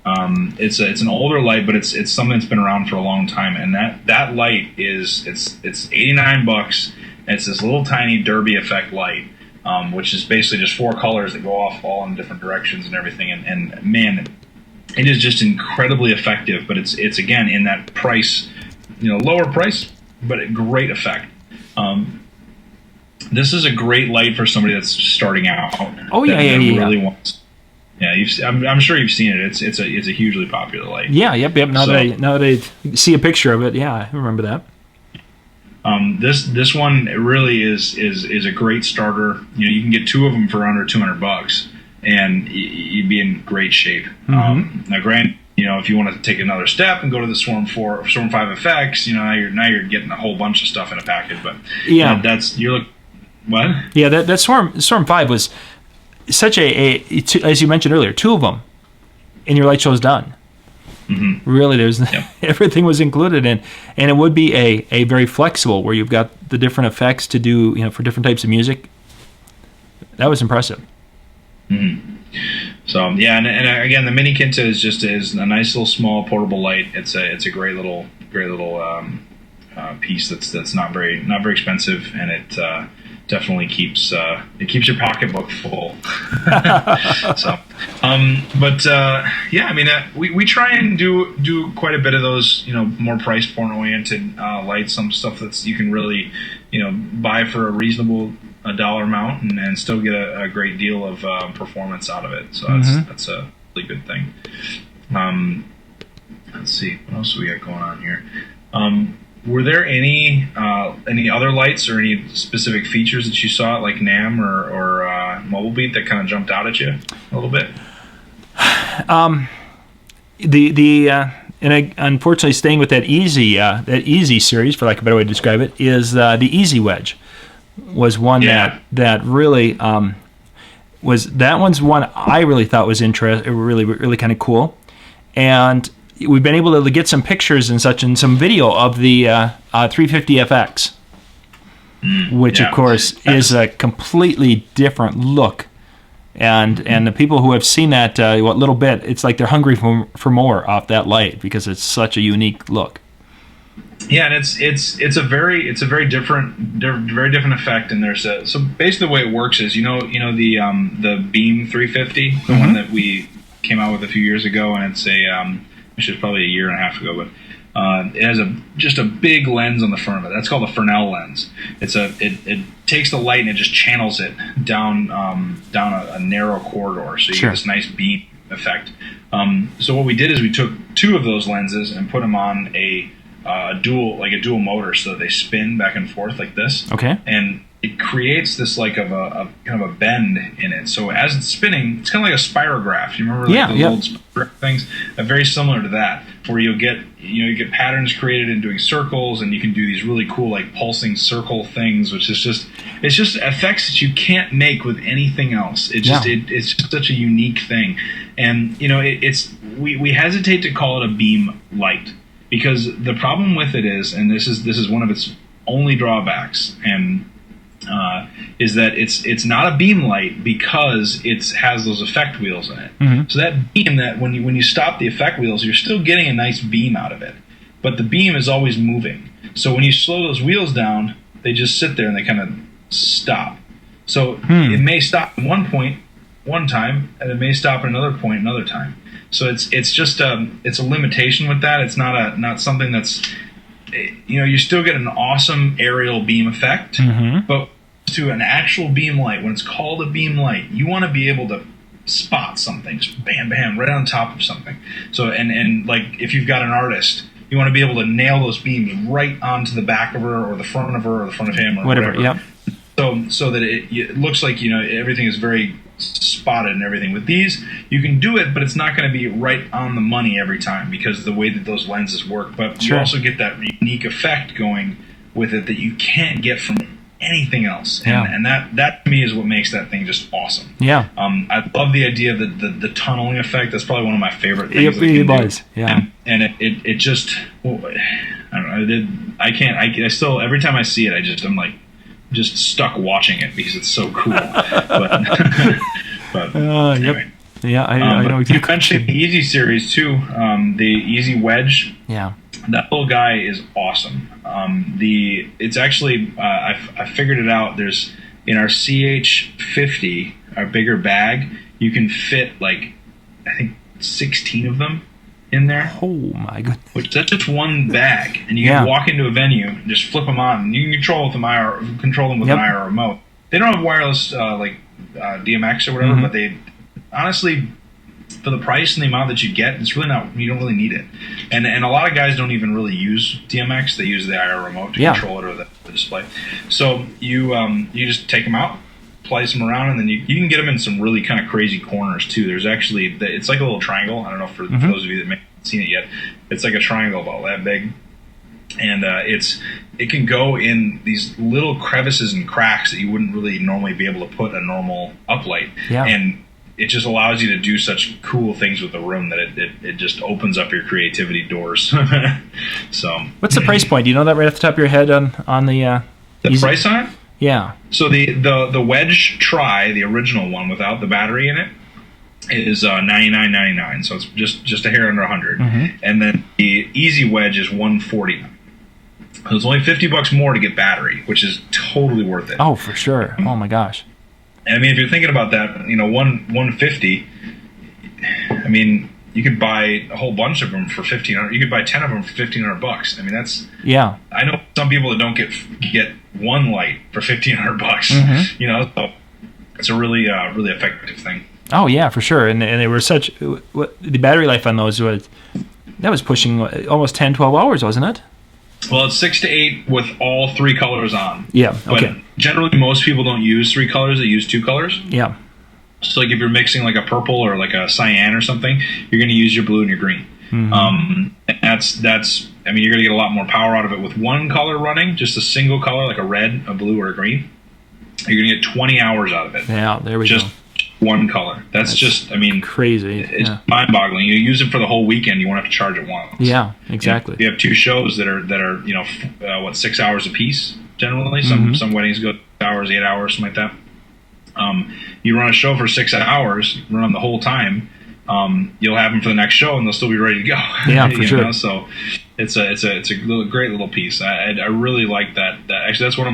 It's an older light, but it's something that's been around for a long time, and that light is it's $89. And it's this little tiny derby effect light, which is basically just 4 colors that go off all in different directions and everything. And man, it is just incredibly effective. But it's again in that price, lower price, but a great effect. This is a great light for somebody that's starting out. Oh yeah, really wants. Yeah, I'm sure you've seen it. It's a hugely popular light. Yeah, yep. Now that I see a picture of it, yeah, I remember that. This one really is a great starter. You can get 2 of them for under $200, and you'd be in great shape. Now, granted, if you want to take another step and go to the Swarm 5 effects, now you're getting a whole bunch of stuff in a package. But yeah, what? Yeah, that Swarm 5 was such as you mentioned earlier, 2 of them, and your light show's done. Really, there's everything was included in, and it would be a very flexible where you've got the different effects to do, for different types of music. That was impressive. So yeah, and again, the Mini Quinta is a nice little small portable light. It's a great little piece that's not very expensive, and it definitely keeps your pocketbook full. So, we try and do quite a bit of those, more price point oriented lights. Some stuff that's you can really, buy for a reasonable dollar amount and still get a great deal of performance out of it. So that's a really good thing. Let's see what else we got going on here. were there any other lights or any specific features that you saw at like NAMM or Mobile Beat that kind of jumped out at you a little bit? Unfortunately, staying with that easy series, for lack of a better way to describe it, is the Easy Wedge was one that really that one's one I really thought was really kind of cool, and we've been able to get some pictures and such and some video of the 350FX, which of course is a completely different look. And the people who have seen that little bit, it's like they're hungry for more off that light because it's such a unique look. Yeah, and it's a very different effect. And there's so basically the way it works is you know the Beam 350, the one that we came out with a few years ago, and it's which is probably a year and a half ago, but it has just a big lens on the front of it. That's called a Fresnel lens. It takes the light and it just channels it down a narrow corridor, so you get this nice beam effect. So what we did is we took two of those lenses and put them on a dual motor, so they spin back and forth like this. Okay. And it creates this like a kind of a bend in it. So as it's spinning, it's kind of like a spirograph. You remember those old spirograph things? Very similar to that, where you get patterns created in doing circles, and you can do these really cool like pulsing circle things, which is just effects that you can't make with anything else. It's just such a unique thing, and we hesitate to call it a beam light because the problem with it is, and this is one of its only drawbacks, and is that it's not a beam light because it has those effect wheels in it. So that beam, that when you stop the effect wheels, you're still getting a nice beam out of it, but the beam is always moving. So when you slow those wheels down, they just sit there and they kind of stop. So it may stop at one point one time, and it may stop at another point another time. So it's just it's a limitation with that. It's not something that's, you still get an awesome aerial beam effect, but to an actual beam light, when it's called a beam light, you want to be able to spot something, bam, bam, right on top of something. So, and like if you've got an artist, you want to be able to nail those beams right onto the back of her or the front of her or the front of him or whatever. Yep. So that it looks like everything is very spotted and everything. With these, you can do it, but it's not going to be right on the money every time because of the way that those lenses work. But you also get that unique effect going with it that you can't get from anything else. And that to me is what makes that thing just awesome. Yeah. I love the idea of the tunneling effect. That's probably one of my favorite things. It was. Yeah. And it just, I don't know. I still, every time I see it, I'm like just stuck watching it because it's so cool. But anyway. Yeah, I know. You mentioned the Easy series too. The Easy Wedge. Yeah. That little guy is awesome. It's actually I figured it out. There's in our CH50, our bigger bag, you can fit like I think 16 of them in there. Oh my goodness! Which that's just one bag, and you can walk into a venue, and just flip them on, and you can control them with an IR remote. They don't have wireless like DMX or whatever, but they honestly, for the price and the amount that you get, it's really not. You don't really need it, and a lot of guys don't even really use DMX. They use the IR remote to control it or the display. So you just take them out, place them around, and then you can get them in some really kind of crazy corners too. There's actually it's like a little triangle. I don't know for those of you that may not have seen it yet. It's like a triangle about that big, and it can go in these little crevices and cracks that you wouldn't really normally be able to put a normal uplight. Yeah. And it just allows you to do such cool things with the room that it just opens up your creativity doors. So, what's the price point? Do you know that right off the top of your head on the price on it? Yeah. So the Wedge Tri, the original one without the battery in it, is $99.99. So it's just a hair under $100. And then the Easy Wedge is $149. So it's only $50 more to get battery, which is totally worth it. Oh, for sure. Oh my gosh. And I mean, if you're thinking about that, $150. I mean, you could buy a whole bunch of them for $1,500. You could buy 10 of them for $1,500. I mean, that's I know some people that don't get one light for $1,500. So it's a really effective thing. Oh yeah, for sure. And they were the battery life on those was pushing almost 10, 12 hours, wasn't it? Well, it's 6 to 8 with all 3 colors on. Yeah. Okay. But generally, most people don't use 3 colors; they use 2 colors. Yeah. So, like if you're mixing like a purple or like a cyan or something, you're going to use your blue and your green. And that's. I mean, you're going to get a lot more power out of it with 1 color running, just a single color, like a red, a blue, or a green. You're going to get 20 hours out of it. Yeah, there we just go. 1 color. That's just, I mean, crazy. It's mind-boggling. You use it for the whole weekend. You won't have to charge it once. Yeah, exactly. You have 2 shows that are 6 hours a piece generally. Some weddings go 6 hours, 8 hours, something like that. You run a show for 6 hours, run them the whole time. You'll have them for the next show, and they'll still be ready to go. Yeah, for sure. So it's a great little piece. I really like that. Actually, that's one of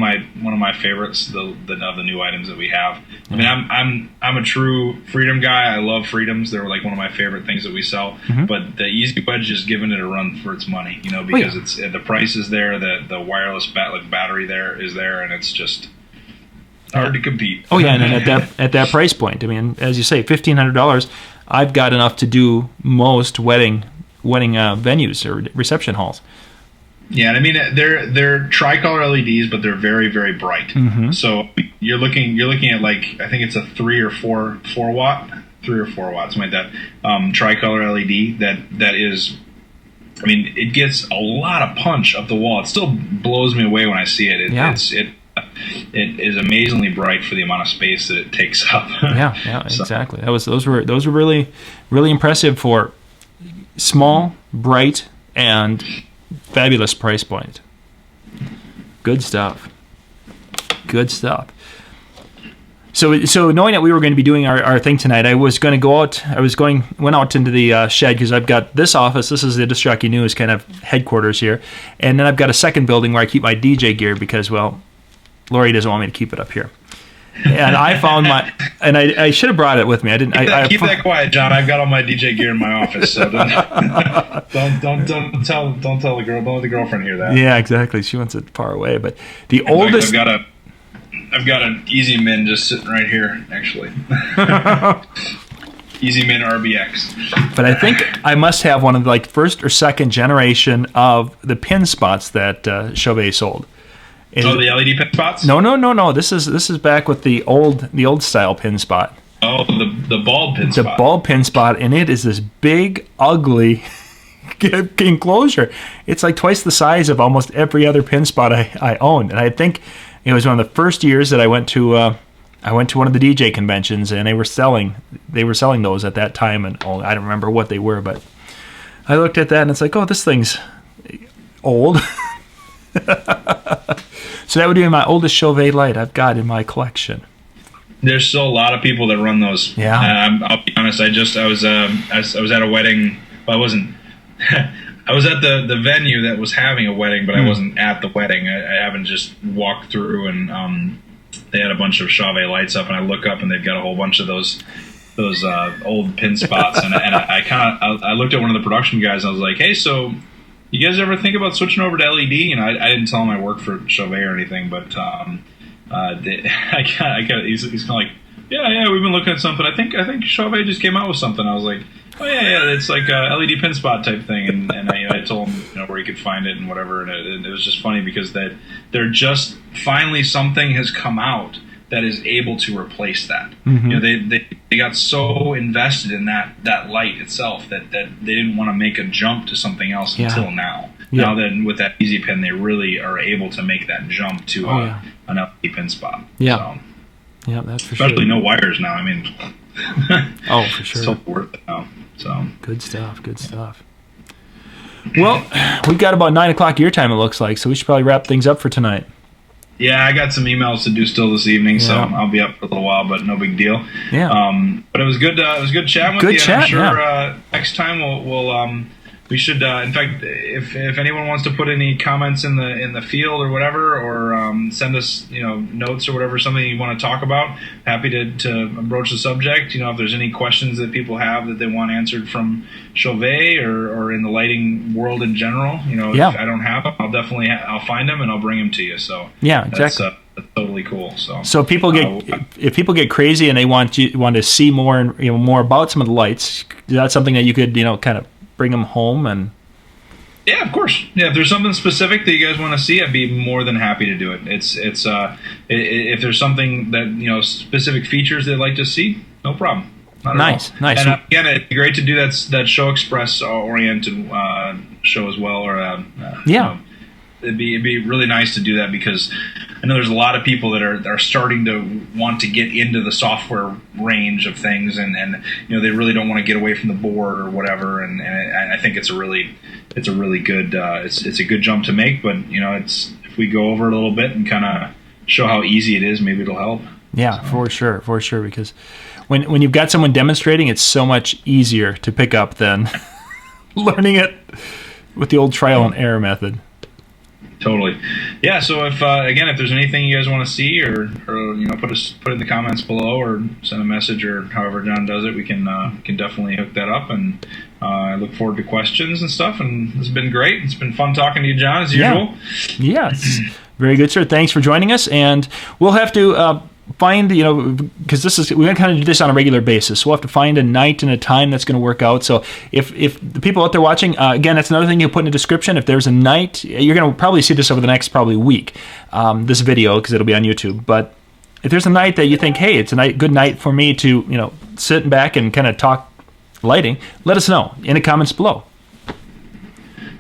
my favorites. The new items that we have. I mean, I'm a true Freedom guy. I love Freedoms. They're like one of my favorite things that we sell. But the Easy Wedge is giving it a run for its money. Because it's the price is there. The wireless battery there is there, and it's just hard to compete. Oh yeah, and at that price point, I mean, as you say, $1,500. I've got enough to do most wedding venues or reception halls. Yeah, and I mean they're tricolor LEDs, but they're very, very bright. So you're looking at like, I think it's a 3 or 4 watt, something like that, tricolor LED that is. I mean, it gets a lot of punch up the wall. It still blows me away when I see it. It is amazingly bright for the amount of space that it takes up. So. Exactly. Those were really, really impressive for small, bright, and fabulous price point. Good stuff. So knowing that we were going to be doing our thing tonight, I was going to go out. Went out into the shed because I've got this office. This is the Disc Jockey News kind of headquarters here, and then I've got a second building where I keep my DJ gear because, well, Lori doesn't want me to keep it up here. And I found and I should have brought it with me. I didn't. Keep that quiet, John. I've got all my DJ gear in my office, so don't tell the girl. Don't let the girlfriend hear that. Yeah, exactly. She wants it far away. But the oldest. I've got an Easy Min just sitting right here, actually. Easy Min RBX. But I think I must have one of the first or second generation of the pin spots that Chauvet sold. The LED pin spots? No. This is back with the old style pin spot. Oh, the bulb pin spot. The bulb pin spot, and it is this big, ugly enclosure. It's like twice the size of almost every other pin spot I own. And I think it was one of the first years that I went to one of the DJ conventions, and they were selling those at that time, and I don't remember what they were, but I looked at that and it's like, oh, this thing's old. So that would be my oldest Chauvet light I've got in my collection. There's still a lot of people that run those. Yeah. I'll be honest. I was at a wedding. Well, I wasn't. I was at the venue that was having a wedding, but I wasn't at the wedding. I haven't just walked through, and they had a bunch of Chauvet lights up, and I look up and they've got a whole bunch of those old pin spots, and I looked at one of the production guys and I was like, hey, so you guys ever think about switching over to LED? You know, I didn't tell him I worked for Chauvet or anything, but he's kind of like, yeah, we've been looking at something. I think Chauvet just came out with something. I was like, oh yeah, it's like a LED pin spot type thing, and I told him where he could find it and whatever, and it was just funny because that they're just finally something has come out that is able to replace that. Mm-hmm. They got so invested in that light itself that they didn't want to make a jump to something else until now. Yeah. Now then, with that Easy Pin, they really are able to make that jump to an LED pin spot. Yeah. So, yeah, that's for especially sure. no wires now. I mean, oh, for sure. So worth it now. So good stuff. Well, we've got about 9 o'clock your time, it looks like, so we should probably wrap things up for tonight. Yeah, I got some emails to do still this evening, so I'll be up for a little while, but no big deal. Yeah. But it was good. It was good chatting with you. Good chat. I'm sure next time we should. In fact, if anyone wants to put any comments in the field or whatever, or send us notes or whatever, something you want to talk about, happy to broach the subject. If there's any questions that people have that they want answered from Chauvet or in the lighting world in general, if I don't have them, I'll find them and I'll bring them to you. So yeah, exactly. That's totally cool. So if people get crazy and they want to see more and more about some of the lights, is that something that you could kind of bring them home? And Yeah, of course. Yeah, if there's something specific that you guys want to see, I'd be more than happy to do it. If there's something that specific features they'd like to see, no problem. Nice. And again, it'd be great to do that Show Express oriented show as well. Or it'd be really nice to do that, because I know there's a lot of people that are starting to want to get into the software range of things, and they really don't want to get away from the board or whatever. And I think it's a really good it's a good jump to make. But if we go over it a little bit and kind of show how easy it is, maybe it'll help. Yeah, for sure, because when you've got someone demonstrating, it's so much easier to pick up than learning it with the old trial and error method. Totally. Yeah, so if there's anything you guys want to see, or put it in the comments below, or send a message, or however John does it, we can definitely hook that up. And I look forward to questions and stuff. And it's been great. It's been fun talking to you, John, as usual. Yeah, it's very good, sir. Thanks for joining us. And we'll have to find, because we're going to kind of do this on a regular basis. We'll have to find a night and a time that's going to work out. So if the people out there watching, again, that's another thing you'll put in the description. If there's a night, you're going to probably see this over the next probably week, this video, because it'll be on YouTube. But if there's a night that you think, hey, it's a good night for me to, sit back and kind of talk lighting, let us know in the comments below.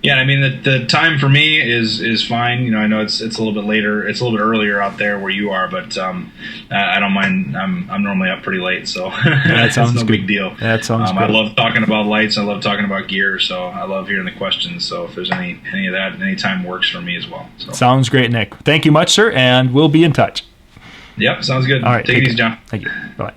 Yeah, I mean the time for me is fine. I know it's a little bit later. It's a little bit earlier out there where you are, but I don't mind. I'm normally up pretty late, so that sounds no good. Big deal. That sounds good. I love talking about lights. I love talking about gear. So I love hearing the questions. So if there's any of that, any time works for me as well. So. Sounds great, Nick. Thank you much, sir, and we'll be in touch. Yep, sounds good. All right, take it easy, John. Thank you. Bye.